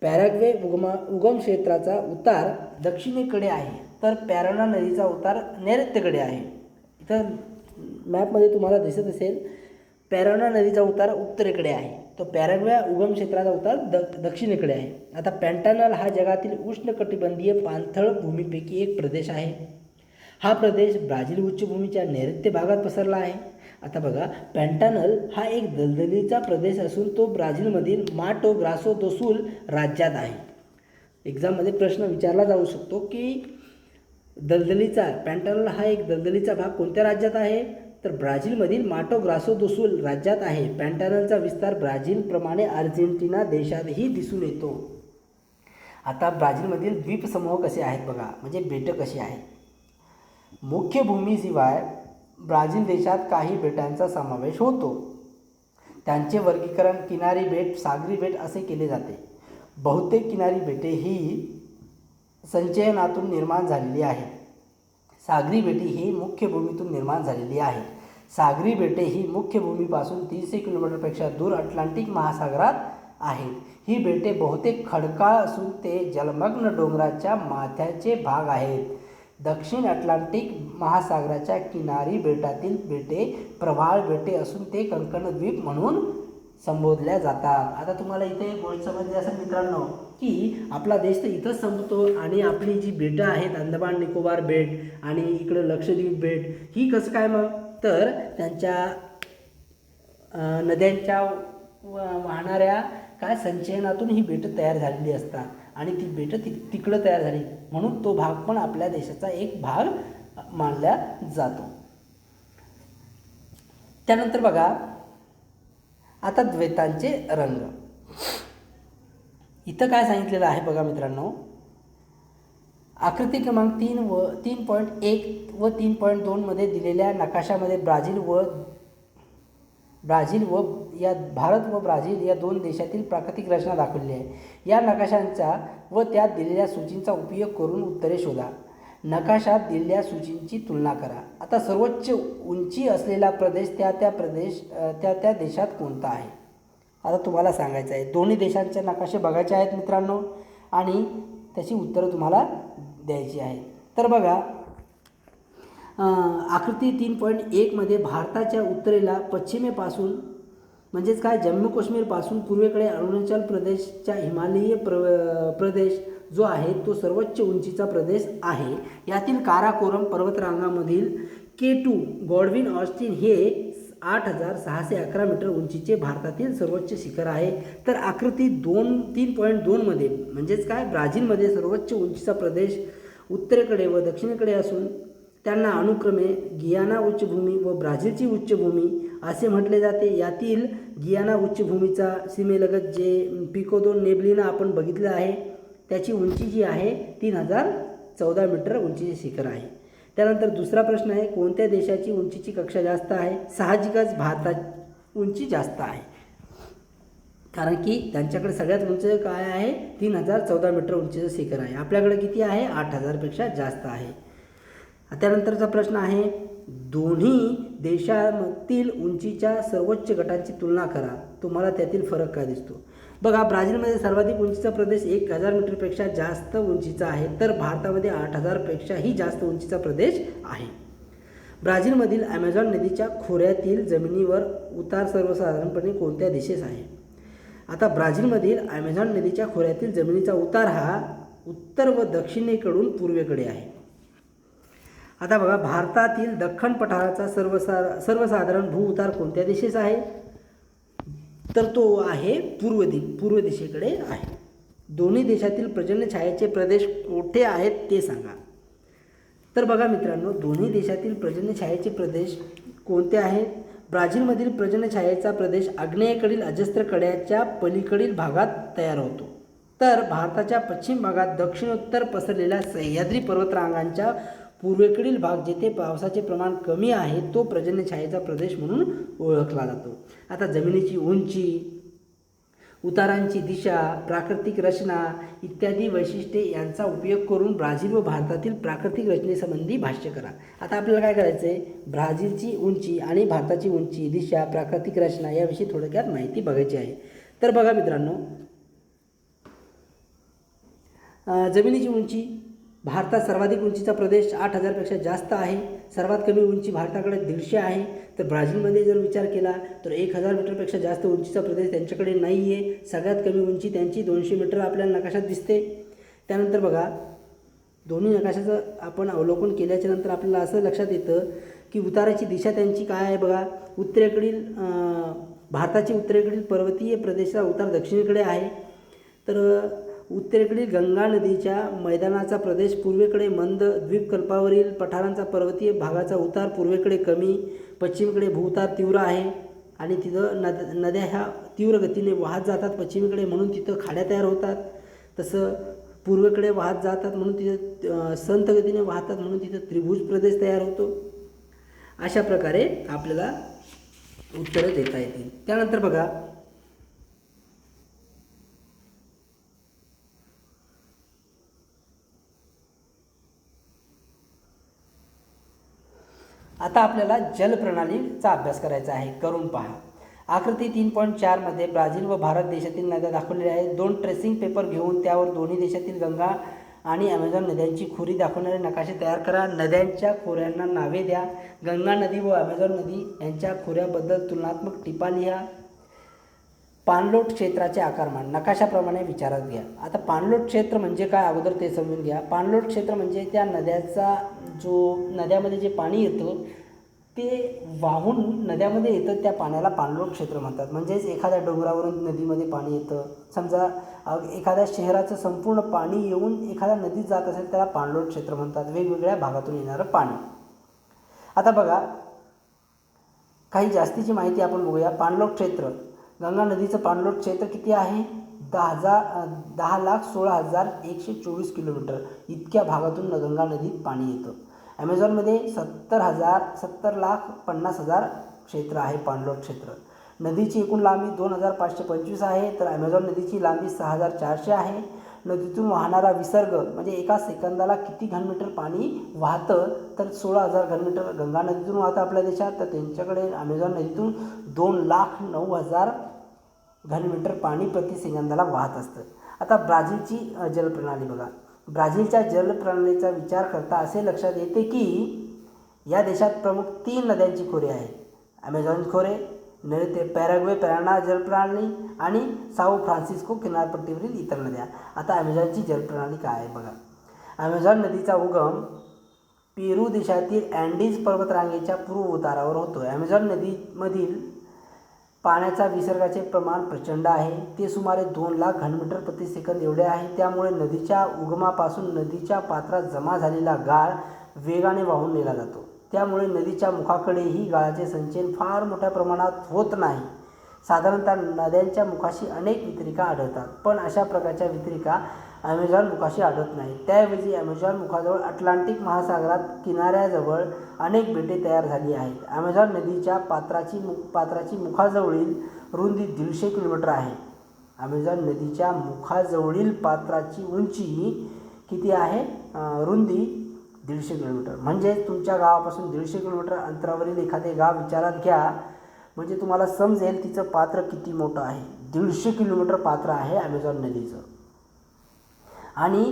पॅराग्वे उगम क्षेत्राचा उतार दक्षिणेकडे आहे तर पॅराना नदीचा उतार नैऋत्येकडे आहे. इथं मॅपमध्ये तुम्हाला दिसत असेल पॅराना नदीचा उतार उत्तरेकडे आहे तो पॅराग्वे उगम क्षेत्राचा उतार दक्षिणेकडे आहे. आता पॅन्टानल हा जगातील उष्णकटिबंधीय पाणथळ भूमीपैकी एक प्रदेश आहे. हा प्रदेश ब्राझील उच्चभूमीच्या नैऋत्य भागात पसरला आहे. आता बघा पॅन्टानल हा एक दलदलीचा प्रदेश असून तो ब्राझीलमधील माटो ग्रासो दो सुल राज्यात आहे. एक्झाममध्ये प्रश्न विचारला जाऊ शकतो की पॅन्टानल हा एक दलदलीचा भाग कोणत्या राज्यात आहे तर ब्राझीलमधील माटो ग्रासो दो सुल राज्यात आहे. पॅन्टानलचा विस्तार ब्राझीलप्रमाणे अर्जेंटिना देशातही दिसून येतो. आता ब्राझीलमधील द्वीपसमूह कसे आहेत बघा म्हणजे बेटं कशी आहेत. मुख्य भूमीशिवाय ब्राझील देशात काही बेटांचा समावेश होतो. त्यांचे वर्गीकरण किनारी बेट सागरी बेट असे केले जाते. बहुतेक किनारी बेटे ही संचयनातून निर्माण झालेली आहेत. सागरी बेटे ही मुख्य भूमीतून निर्माण झालेली आहेत. सागरी बेटे ही मुख्य भूमीपासून 300 किलोमीटरपेक्षा दूर अटलांटिक महासागरात आहेत. ही बेटे बहुतेक खडकाळ असून ते जलमग्न डोंगराच्या माथ्याचे भाग आहेत. दक्षिण अटलांटिक महासागराच्या किनारी बेटातील बेटे प्रवाळ बेटे असून ते कंकणद्वीप म्हणून संबोधल्या जातात. आता तुम्हाला इथे गोष्ट समजली असेल मित्रांनो की आपला देश तर इथंच संपतो आणि आपली जी बेटं आहेत अंदमान निकोबार बेट आणि इकडं लक्षद्वीप बेट ही कसं काय मग तर त्यांच्या नद्यांच्या वाहणाऱ्या काय संचयनातून ही बेटं तयार झालेली असतात आणि ती बेटं तिकडं तयार झाली म्हणून तो भाग पण आपल्या देशाचा एक भाग मानला जातो. त्यानंतर बघा आता द्वैतांचे रंग. इथं काय सांगितलेलं आहे बघा मित्रांनो. आकृती क्रमांक 3.1 व 3.2 मध्ये दिलेल्या नकाशामध्ये भारत व ब्राझील या 2 देशातील प्राकृतिक रचना दाखवली आहे. या नकाशांचा व त्यात दिलेल्या सूचींचा उपयोग करून उत्तरे शोधा. नकाशात दिलेल्या सूचींची तुलना करा. आता सर्वोच्च उंची असलेला प्रदेश त्या देशात कोणता आहे आता तुम्हाला सांगायचं आहे. दोन्ही देशांचे नकाशे बघायचे आहेत मित्रांनो आणि त्याची उत्तरं तुम्हाला द्यायची आहेत. तर बघा आकृती 3.1 मध्ये भारताच्या उत्तरेला पश्चिमेपासून म्हणजेच काय जम्मू काश्मीरपासून पूर्वेकडे अरुणाचल प्रदेशच्या हिमालयीय प्रदेश जो आहे तो सर्वोच्च उंचीचा प्रदेश आहे. यातील काराकोरम पर्वतरांगामधील K2 गॉडविन ऑस्टिन हे 8611 मीटर उंचीचे भारतातील सर्वोच्च शिखर आहे. तर आकृती 3.2 मध्ये म्हणजेच काय ब्राझीलमध्ये सर्वोच्च उंचीचा प्रदेश उत्तरेकडे व दक्षिणेकडे असून त्यांना अनुक्रमे गियाना उच्चभूमी व ब्राझीलची उच्चभूमी असे म्हटले जाते. यातील गियाना उच्चभूमीचा सीमेलगत जे पिको दो नेब्लिना आपण बघितलं आहे त्याची उंची जी आहे 3014 मीटर उंचीचे शिखर आहे. त्यानंतर दुसरा प्रश्न आहे कोणत्या देशाची उंचीची कक्षा जास्त आहे. साहजिकच भारताची उंची जास्त आहे कारण की त्यांच्याकडे सगळ्यात उंच काय आहे 3014 मीटर उंचीचं शिखर आहे. आपल्याकडे किती आहे 8000पेक्षा जास्त आहे. त्यानंतरचा प्रश्न आहे दोन्ही देशांमधील उंचीच्या सर्वोच्च गटांची तुलना करा, तुम्हाला त्यातील फरक काय दिसतो. बघा, ब्राझीलमध्ये सर्वाधिक उंचीचा प्रदेश 1000 मीटरपेक्षा जास्त उंचीचा आहे, तर भारतामध्ये 8000पेक्षाही जास्त उंचीचा प्रदेश आहे. ब्राझीलमधील ॲमेझॉन नदीच्या खोऱ्यातील जमिनीवर उतार सर्वसाधारणपणे कोणत्या दिशेस आहे. आता ब्राझीलमधील ॲमेझॉन नदीच्या खोऱ्यातील जमिनीचा उतार हा उत्तर व दक्षिणेकडून पूर्वेकडे आहे. आता बघा, भारतातील दख्खन पठाराचा सर्वसाधारण भूउतार कोणत्या दिशेस आहे, तर तो आहे पूर्व दिशेकडे आहे. दोन्ही देशातील पर्जन्य छायेचे प्रदेश कोठे आहेत ते सांगा. तर बघा मित्रांनो, दोन्ही देशातील पर्जन्य छायेचे प्रदेश कोणते आहेत. ब्राझीलमधील पर्जन्य छायेचा प्रदेश आग्नेयेकडील अजस्त्र कड्याच्या पलीकडील भागात तयार होतो, तर भारताच्या पश्चिम भागात दक्षिणोत्तर पसरलेल्या सह्याद्री पर्वतरांगांच्या पूर्वेकडील भाग जेथे पावसाचे प्रमाण कमी आहे तो पर्जन्य छायेचा प्रदेश म्हणून ओळखला जातो. आता जमिनीची उंची, उतारांची दिशा, प्राकृतिक रचना इत्यादी वैशिष्ट्ये यांचा उपयोग करून ब्राझील व भारतातील प्राकृतिक रचनेसंबंधी भाष्य करा. आता आपल्याला काय करायचं आहे, ब्राझीलची उंची आणि भारताची उंची, दिशा, प्राकृतिक रचना याविषयी थोडक्यात माहिती बघायची आहे. तर बघा मित्रांनो, जमिनीची उंची, भारतात सर्वाधिक उंचीचा प्रदेश 8000पेक्षा जास्त आहे. सर्वात कमी उंची भारताकडे 150 आहे. तर ब्राझीलमध्ये जर विचार केला तर 1000 मीटरपेक्षा जास्त उंचीचा प्रदेश त्यांच्याकडे नाही आहे. सगळ्यात कमी उंची त्यांची 200 मीटर आपल्याला नकाशात दिसते. त्यानंतर बघा, दोन्ही नकाशाचं आपण अवलोकन केल्याच्या नंतर आपल्याला असं लक्षात येतं की उताराची दिशा त्यांची काय आहे. बघा, उत्तरेकडील भारताची उत्तरेकडील पर्वतीय प्रदेशाचा उतार दक्षिणेकडे आहे. तर उत्तरेकडील गंगा नदीच्या मैदानाचा प्रदेश पूर्वेकडे मंद, द्वीपकल्पावरील पठारांचा पर्वतीय भागाचा उतार पूर्वेकडे कमी, पश्चिमेकडे भूउतार तीव्र आहे आणि तिथं नद्या ह्या तीव्र गतीने वाहत जातात पश्चिमेकडे, म्हणून तिथं खाड्या तयार होतात. तसं पूर्वेकडे वाहत जातात म्हणून तिथं संथ गतीने वाहतात म्हणून तिथं त्रिभुज प्रदेश तयार होतो. अशा प्रकारे आपल्याला उत्तरं देता येतील. त्यानंतर बघा, आता आपल्याला जलप्रणालीचा अभ्यास करायचा आहे. करून पहा. आकृती 3.4 मध्ये ब्राझील व भारत देशातील नद्या दाखवलेल्या आहेत. 2 ट्रेसिंग पेपर घेऊन त्यावर दोन्ही देशातील गंगा आणि ॲमेझॉन नद्यांची खोरी दाखवणारे नकाशे तयार करा. नद्यांच्या खोऱ्यांना नावे द्या. गंगा नदी व ॲमेझॉन नदी यांच्या खोऱ्याबद्दल तुलनात्मक टिपा लिहा. पाणलोट क्षेत्राचे आकारमान नकाशाप्रमाणे विचारात घ्या. आता पाणलोट क्षेत्र म्हणजे काय अगोदर ते समजून घ्या. पाणलोट क्षेत्र म्हणजे त्या नद्याचा नद्यामध्ये जे पाणी येतं ते वाहून नद्यामध्ये येतं, त्या पाण्याला पाणलोट क्षेत्र म्हणतात. म्हणजेच एखाद्या डोंगरावरून नदीमध्ये पाणी येतं, समजा एखाद्या शहराचं संपूर्ण पाणी येऊन एखाद्या नदीत जात असेल त्याला पाणलोट क्षेत्र म्हणतात, वेगवेगळ्या भागातून येणारं पाणी. आता बघा, काही जास्तीची माहिती आपण बघूया. पाणलोट क्षेत्र, गंगा नदीचं पाणलोट क्षेत्र किती आहे, 10,16,124 किलोमीटर इतक्या भागातून गंगा नदीत पाणी येतं. ॲमेझॉनमध्ये 70,50,000 क्षेत्र आहे पाणलोट क्षेत्र. नदीची एकूण लांबी 2,525 आहे, तर ॲमेझॉन नदीची लांबी 6,400 आहे. नदीतून वाहणारा विसर्ग म्हणजे एका सेकंदाला किती घनमीटर पाणी वाहतं, तर 16,000 घनमीटर गंगा नदीतून वाहतं आपल्या देशात. तर त्यांच्याकडे ॲमेझॉन नदीतून 2,09,000 घनमीटर पाणी प्रति सेकंदाला वाहत असतं. आता ब्राझीलची जलप्रणाली बघा. ब्राझीलच्या जलप्रणालीचा विचार करता असे लक्षात येते की या देशात प्रमुख 3 नद्यांची खोरे आहेत. ॲमेझॉन खोरे, नदी पॅराग्वे पॅराना जलप्रणाली आणि साओ फ्रान्सिस्को किनारपट्टीवरील इतर नद्या. आता ॲमेझॉनची जलप्रणाली काय आहे बघा. ॲमेझॉन नदीचा उगम पेरू देशातील अँडीज पर्वतरांगेच्या पूर्व उतारावर होतो. ॲमेझॉन नदीमधील पाण्याचा विसर्गाचे प्रमाण प्रचंड आहे. ते सुमारे 2,00,000 घनमीटर प्रति सेकंद एवढे आहे. त्यामुळे नदीच्या उगमापासून नदीच्या पात्रात जमा झालेला गाळ वेगाने वाहून नेला जातो. त्यामुळे नदीच्या मुखाकडेही गाळाचे संचयन फार मोठ्या प्रमाणात होत नाही. साधारणतः नद्यांच्या मुखाशी अनेक वितरिका आढळतात, पण अशा प्रकारच्या वितरिका ॲमेझॉन मुखाशी आढळत नाही. त्याऐवजी ॲमेझॉन मुखाजवळ अटलांटिक महासागरात किनाऱ्याजवळ अनेक बेटे तयार झाली आहेत. ॲमेझॉन नदीच्या पात्राची मुखाजवळील रुंदी 150 किलोमीटर आहे. ॲमेझॉन नदीच्या मुखाजवळील पात्राची उंची किती आहे, रुंदी 150 किलोमीटर. म्हणजेच तुमच्या गावापासून 150 किलोमीटर अंतरावरील एखादे गाव विचारात घ्या, म्हणजे तुम्हाला समजेल तिचं पात्र किती मोठं आहे. 150 किलोमीटर पात्र आहे ॲमेझॉन नदीचं. आणि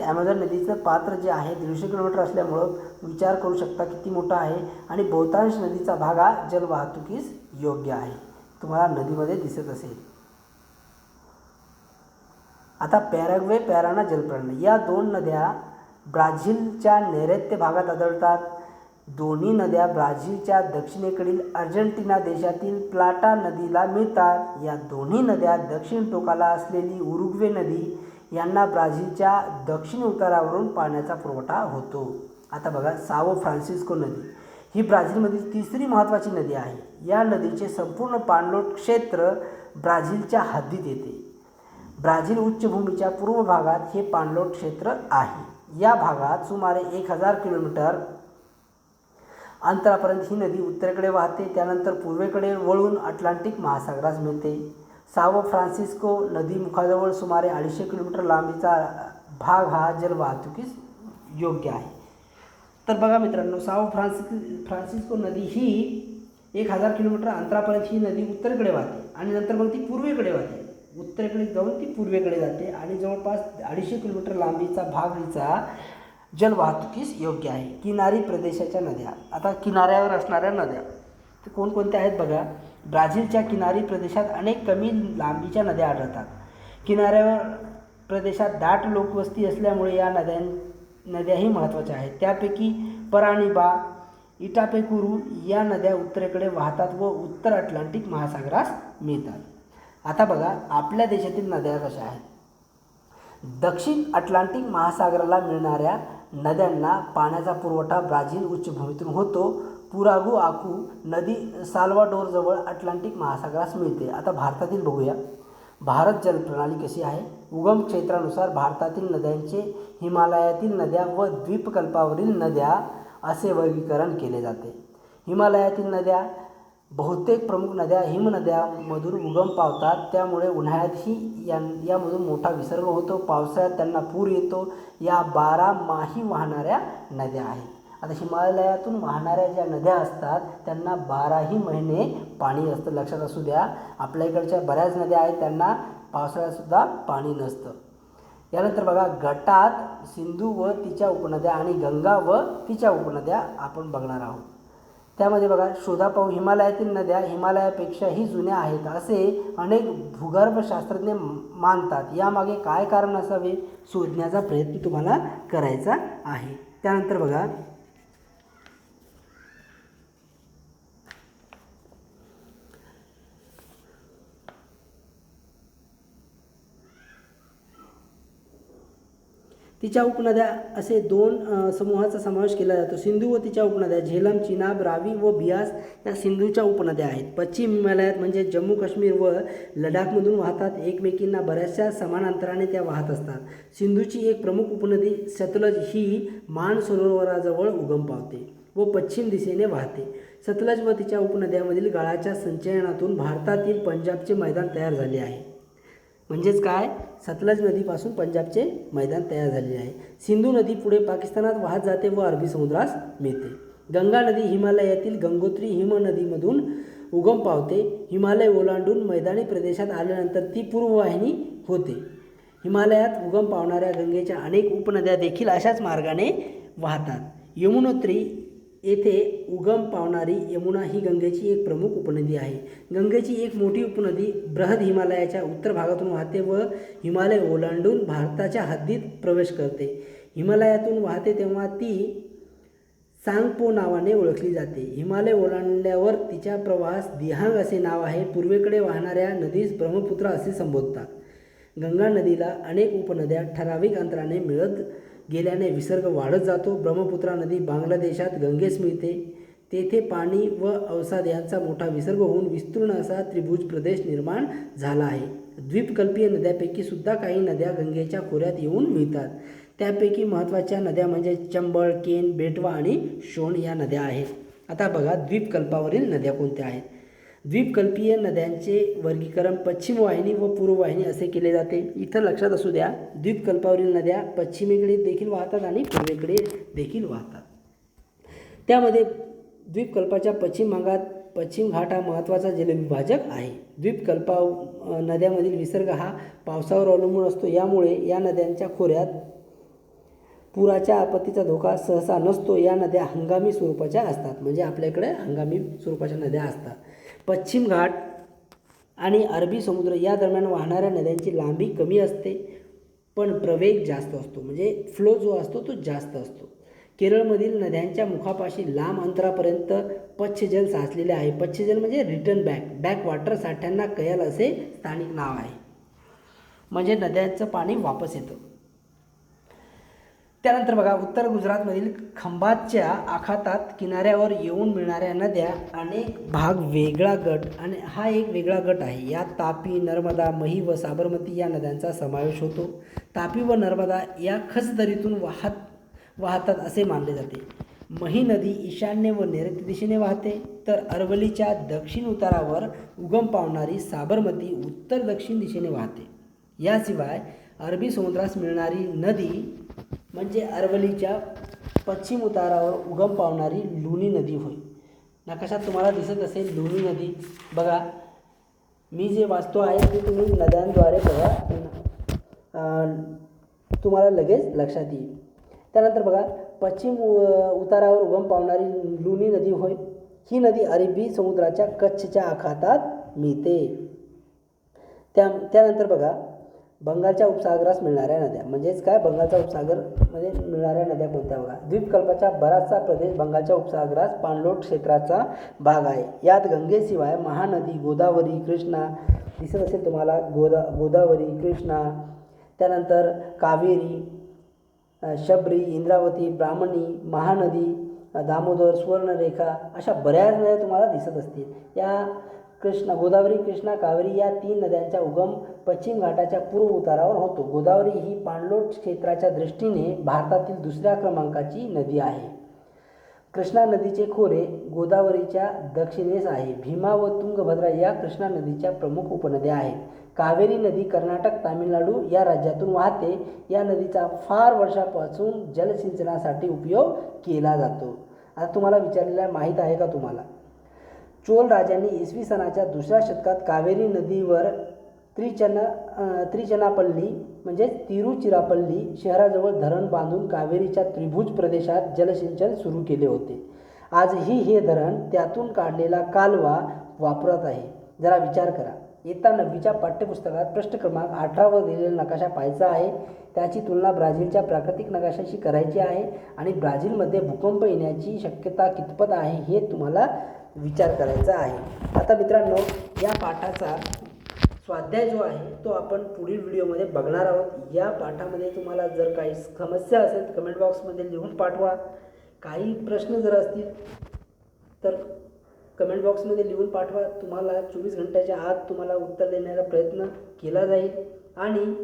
ॲमेझॉन नदीचं पात्र जे आहे 150 किलोमीटर असल्यामुळं विचार करू शकता किती मोठा आहे. आणि बहुतांश नदीचा भाग हा जलवाहतुकीस योग्य आहे. तुम्हाला नदीमध्ये दिसत असेल. आता पॅराग्वे पॅराना जलप्रणाली, या 2 नद्या ब्राझीलच्या नैऋत्य भागात आढळतात. दोन्ही नद्या ब्राझीलच्या दक्षिणेकडील अर्जेंटिना देशातील प्लाटा नदीला मिळतात. या दोन्ही नद्या दक्षिण टोकाला असलेली उरुग्वे नदी यांना ब्राझीलच्या दक्षिण उतारावरून पाण्याचा पुरवठा होतो. आता बघा, साओ फ्रान्सिस्को नदी ही ब्राझीलमधील 3री महत्त्वाची नदी आहे. या नदीचे संपूर्ण पाणलोट क्षेत्र ब्राझीलच्या हद्दीत येते. ब्राझील उच्चभूमीच्या पूर्व भागात हे पाणलोट क्षेत्र आहे. या भागात सुमारे 1000 किलोमीटर अंतरापर्यंत ही नदी उत्तरेकडे वाहते. त्यानंतर पूर्वेकडे वळून अटलांटिक महासागरास मिळते. साओ फ्रान्सिस्को नदीमुखाजवळ सुमारे 250 किलोमीटर लांबीचा भाग हा जलवाहतुकीस योग्य आहे. तर बघा मित्रांनो, साओ फ्रान्सिस्को नदी ही 1000 किलोमीटर अंतरापर्यंत ही नदी उत्तरेकडे वाहते आणि नंतर मग ती पूर्वेकडे वाहते. उत्तरेकडे जाऊन ती पूर्वेकडे जाते आणि जवळपास 250 किलोमीटर लांबीचा भाग हिचा जलवाहतुकीस योग्य आहे. किनारी प्रदेशाच्या नद्या. आता किनाऱ्यावर असणाऱ्या नद्या ते कोणकोणत्या आहेत बघा. ब्राझीलच्या किनारी प्रदेशात अनेक कमी लांबीच्या नद्या आढळतात. किनाऱ्यावर प्रदेशात दाट लोकवस्ती असल्यामुळे या नद्याही महत्त्वाच्या आहेत. त्यापैकी परानिबा, इटापेकुरू या नद्या उत्तरेकडे वाहतात व उत्तर अटलांटिक महासागरास मिळतात. आता बघा, आपल्या देशातील नद्या कशा आहेत. दक्षिण अटलांटिक महासागराला मिळणाऱ्या नद्यांना पाण्याचा पुरवठा ब्राझील उच्चभूमीतून होतो. पुरागू आकू नदी साल्वाडोरजवळ अटलांटिक महासागरास मिळते. आता भारतातील बघूया. भारत जलप्रणाली कशी आहे. उगम क्षेत्रानुसार भारतातील नद्यांचे हिमालयातील नद्या व द्वीपकल्पावरील नद्या असे वर्गीकरण केले जाते. हिमालयातील नद्या बहुतेक प्रमुख नद्या हिमनद्यांमधून उगम पावतात. त्यामुळे उन्हाळ्यातही यामधून मोठा विसर्ग होतो. पावसाळ्यात त्यांना पूर येतो. या 12 माही वाहणाऱ्या नद्या आहेत. आता हिमालयातून वाहणाऱ्या ज्या नद्या असतात त्यांना 12ही महिने पाणी असतं. लक्षात असू द्या, आपल्या इकडच्या बऱ्याच नद्या आहेत त्यांना पावसाळ्यातसुद्धा पाणी नसतं. यानंतर बघा, गटात सिंधू व तिच्या उपनद्या आणि गंगा व तिच्या उपनद्या आपण बघणार आहोत. त्यामध्ये बघा, शोधा पाहू. हिमालयातील नद्या हिमालयापेक्षाही जुन्या आहेत असे अनेक भूगर्भशास्त्रज्ञ मानतात. यामागे काय कारण असावे शोधण्याचा प्रयत्न तुम्हाला करायचा आहे. त्यानंतर बघा, तिच्या उपनद्या असे 2 समूहाचा समावेश केला जातो. सिंधू व तिच्या उपनद्या झेलम, चिनाब, रावी व बियास या सिंधूच्या उपनद्या आहेत. पश्चिम हिमालयात म्हणजे जम्मू काश्मीर व लडाखमधून वाहतात. एकमेकींना बऱ्याचशा समान अंतराने त्या वाहत असतात. सिंधूची एक प्रमुख उपनदी सतलज ही मान सरोवराजवळ उगम पावते व पश्चिम दिशेने वाहते. सतलज व तिच्या उपनद्यामधील गाळाच्या संचयनातून भारतातील पंजाबचे मैदान तयार झाले आहे. म्हणजेच काय, सतलज नदीपासून पंजाबचे मैदान तयार झालेले आहे. सिंधू नदी पुढे पाकिस्तानात वाहत जाते व अरबी समुद्रास मिळते. गंगा नदी हिमालयातील गंगोत्री हिमनदीमधून उगम पावते. हिमालय ओलांडून मैदानी प्रदेशात आल्यानंतर ती पूर्ववाहिनी होते. हिमालयात उगम पावणाऱ्या गंगेच्या अनेक उपनद्या देखील अशाच मार्गाने वाहतात. यमुनोत्री येथे उगम पावणारी यमुना ही गंगेची एक प्रमुख उपनदी आहे. गंगेची एक मोठी उपनदी बृहद हिमालयाच्या उत्तर भागातून वाहते व हिमालय ओलांडून भारताच्या हद्दीत प्रवेश करते. हिमालयातून वाहते तेव्हा ती सांगपो नावाने ओळखली जाते. हिमालय ओलांडल्यावर तिच्या प्रवाहास दिहांग असे नाव आहे. पूर्वेकडे वाहणाऱ्या नदीस ब्रह्मपुत्रा असे संबोधतात. गंगा नदीला अनेक उपनद्या ठराविक अंतराने मिळत गेल्याने विसर्ग वाढत जातो. ब्रह्मपुत्रा नदी बांगलादेशात गंगेस मिळते. तेथे पाणी व अवसाद यांचा मोठा विसर्ग होऊन विस्तीर्ण असा त्रिभुज प्रदेश निर्माण झाला आहे. द्वीपकल्पीय नद्यापैकी सुद्धा काही नद्या गंगेच्या खोऱ्यात येऊन मिळतात. त्यापैकी महत्त्वाच्या नद्या म्हणजे चंबळ, केन, बेटवा आणि शोण या नद्या आहेत. आता बघा, द्वीपकल्पावरील नद्या कोणत्या आहेत. द्वीपकल्पीय नद्यांचे वर्गीकरण पश्चिम वाहिनी व पूर्व वाहिनी असे केले जाते. इथं लक्षात असू द्या, द्वीपकल्पावरील नद्या पश्चिमेकडे देखील वाहतात आणि पूर्वेकडे देखील वाहतात. त्यामध्ये द्वीपकल्पाच्या पश्चिम भागात पश्चिम घाट हा महत्त्वाचा जलविभाजक आहे. द्वीपकल्पा नद्यामधील विसर्ग हा पावसावर अवलंबून असतो. यामुळे या नद्यांच्या खोऱ्यात पुराच्या आपत्तीचा धोका सहसा नसतो. या नद्या हंगामी स्वरूपाच्या असतात, म्हणजे आपल्याकडे हंगामी स्वरूपाच्या नद्या असतात. पश्चिम घाट आणि अरबी समुद्र या दरम्यान वाहणाऱ्या नद्यांची लांबी कमी असते, पण प्रवेग जास्त असतो, म्हणजे फ्लो जो असतो तो जास्त असतो. केरळमधील नद्यांच्या मुखापाशी लांब अंतरापर्यंत पच्छजल साचलेले आहे. पच्छजल म्हणजे रिटर्न बॅक वॉटर साठ्यांना कयाल असे स्थानिक नाव आहे, म्हणजे नद्यांचं पाणी वापस येतं. त्यानंतर बघा, उत्तर गुजरातमधील खंभातच्या आखातात किनाऱ्यावर येऊन मिळणाऱ्या नद्या अनेक भाग वेगळा गट, आणि हा एक वेगळा गट आहे. यात तापी, नर्मदा, मही व साबरमती या नद्यांचा समावेश होतो. तापी व नर्मदा या खचदरीतून वाहतात असे मानले जाते. मही नदी ईशान्य व नैऋत्य दिशेने वाहते, तर अरवलीच्या दक्षिण उतारावर उगम पावणारी साबरमती उत्तर दक्षिण दिशेने वाहते. याशिवाय अरबी समुद्रास मिळणारी नदी म्हणजे अरवलीच्या पश्चिम उतारावर उगम पावणारी लुनी नदी होय. नकाशात तुम्हाला दिसत असेल लुनी नदी. बघा, मी जे वाचतो आहे ते तुम्ही नद्यांद्वारे बघा, तुम्हाला लगेच लक्षात येईल. त्यानंतर बघा, पश्चिम उतारावर उगम पावणारी लुनी नदी होय. ही नदी अरबी समुद्राच्या कच्छच्या आखातात मिळते. त्यानंतर बघा, बंगालच्या उपसागरास मिळणाऱ्या नद्या, म्हणजेच काय, बंगालच्या उपसागरमध्ये मिळणाऱ्या नद्या कोणत्या बघा. द्वीपकल्पाचा बराचसा प्रदेश बंगालच्या उपसागरास पाणलोट क्षेत्राचा भाग आहे. यात गंगेशिवाय महानदी, गोदावरी, कृष्णा दिसत असेल तुम्हाला, गोदावरी, कृष्णा, त्यानंतर कावेरी, शबरी, इंद्रावती, ब्राह्मणी, महानदी, दामोदर, सुवर्णरेखा अशा बऱ्याच नद्या तुम्हाला दिसत असतील. या गोदावरी, कृष्णा, कावेरी या 3 नद्यांचा उगम पश्चिम घाटाच्या पूर्व उतारावर होतो. गोदावरी ही पाणलोट क्षेत्राच्या दृष्टीने भारतातील दुसऱ्या क्रमांकाची नदी आहे. कृष्णा नदीचे खोरे गोदावरीच्या दक्षिणेस आहे. भीमा व तुंगभद्रा या कृष्णा नदीच्या प्रमुख उपनद्या आहेत. कावेरी नदी कर्नाटक, तामिळनाडू या राज्यातून वाहते. या नदीचा फार वर्षापासून जलसिंचनासाठी उपयोग केला जातो. आता तुम्हाला विचारलेला माहीत आहे का तुम्हाला, चोल राजांनी इसवी सनाच्या 2ऱ्या शतकात कावेरी नदीवर त्रिचनापल्ली म्हणजे तिरुचिरापल्ली शहराजवळ धरण बांधून कावेरीच्या त्रिभुज प्रदेशात जलसिंचन सुरू केले होते. आजही हे धरण त्यातून काढलेला कालवा वापरत आहे. जरा विचार करा. इयत्ता 9वीच्या पाठ्यपुस्तकात प्रश्न क्रमांक 18 वर दिलेला नकाशा पाहायचा आहे. त्याची तुलना ब्राझीलच्या प्राकृतिक नकाशाशी करायची आहे आणि ब्राझीलमध्ये भूकंप येण्याची शक्यता कितपत आहे हे तुम्हाला विचार करायचा आहे. आता मित्रांनो, या पाठाचा स्वाध्याय जो आहे तो आपण पुढील व्हिडिओमध्ये बघणार आहोत. या पाठामध्ये तुम्हाला जर काही समस्या असेल तर कमेंट बॉक्समध्ये लिहून पाठवा. काही प्रश्न जर असतील तर कमेंट बॉक्समध्ये लिहून पाठवा. तुम्हाला 24 घंट्याच्या आत तुम्हाला उत्तर देण्याचा प्रयत्न केला जाईल. आणि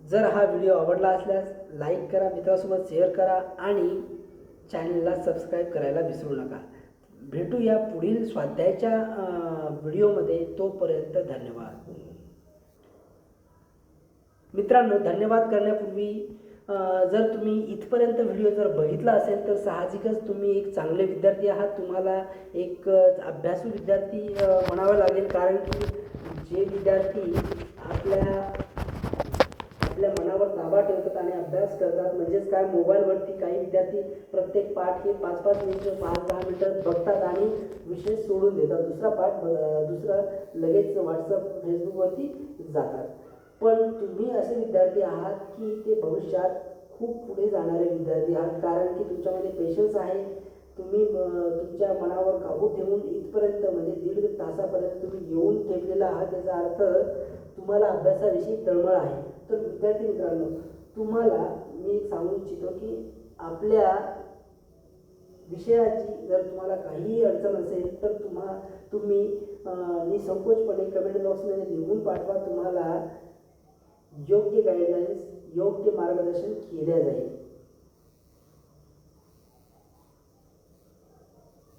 जर हा व्हिडिओ आवडला असल्यास लाईक करा, मित्रांसोबत शेअर करा आणि चॅनलला सबस्क्राईब करायला विसरू नका. भेटूया पुढील स्वाध्यायाच्या व्हिडिओमध्ये. तोपर्यंत धन्यवाद. मित्रांनो, धन्यवाद करण्यापूर्वी जर तुम्ही इथपर्यंत व्हिडिओ जर बघितला असेल तर साहजिकच तुम्ही एक चांगले विद्यार्थी आहात. तुम्हाला एक अभ्यासू विद्यार्थी म्हणावं लागेल, कारण की जे विद्यार्थी आपल्या मनावर ताबा ठेवतात आणि अभ्यास करतात, म्हणजेच काय, मोबाईलवरती काही विद्यार्थी प्रत्येक पाठ हे 5-5 मिनिटं 5-10 मिनिटं बघतात आणि विषय सोडून देतात. दुसरा पाठ लगेच व्हॉट्सअप, फेसबुकवरती जातात. पण तुम्ही असे विद्यार्थी आहात की ते भविष्यात खूप पुढे जाणारे विद्यार्थी आहात, कारण की तुमच्यामध्ये पेशन्स आहे. तुम्ही तुमच्या मनावर काबू ठेवून इथपर्यंत म्हणजे 1.5 तासापर्यंत तुम्ही येऊन ठेवलेला आहात. त्याचा अर्थ तुम्हाला अभ्यासाविषयी तळमळ आहे. तर विद्यार्थी मित्रांनो, तुम्हाला मी सांगू इच्छितो की आपल्या विषयाची जर तुम्हाला काहीही अडचण असेल तर तुम्ही निसंकोचपणे कमेंट बॉक्समध्ये लिहून पाठवा. तुम्हाला योग्य गाईडलाईन्स, योग्य मार्गदर्शन केले जाईल.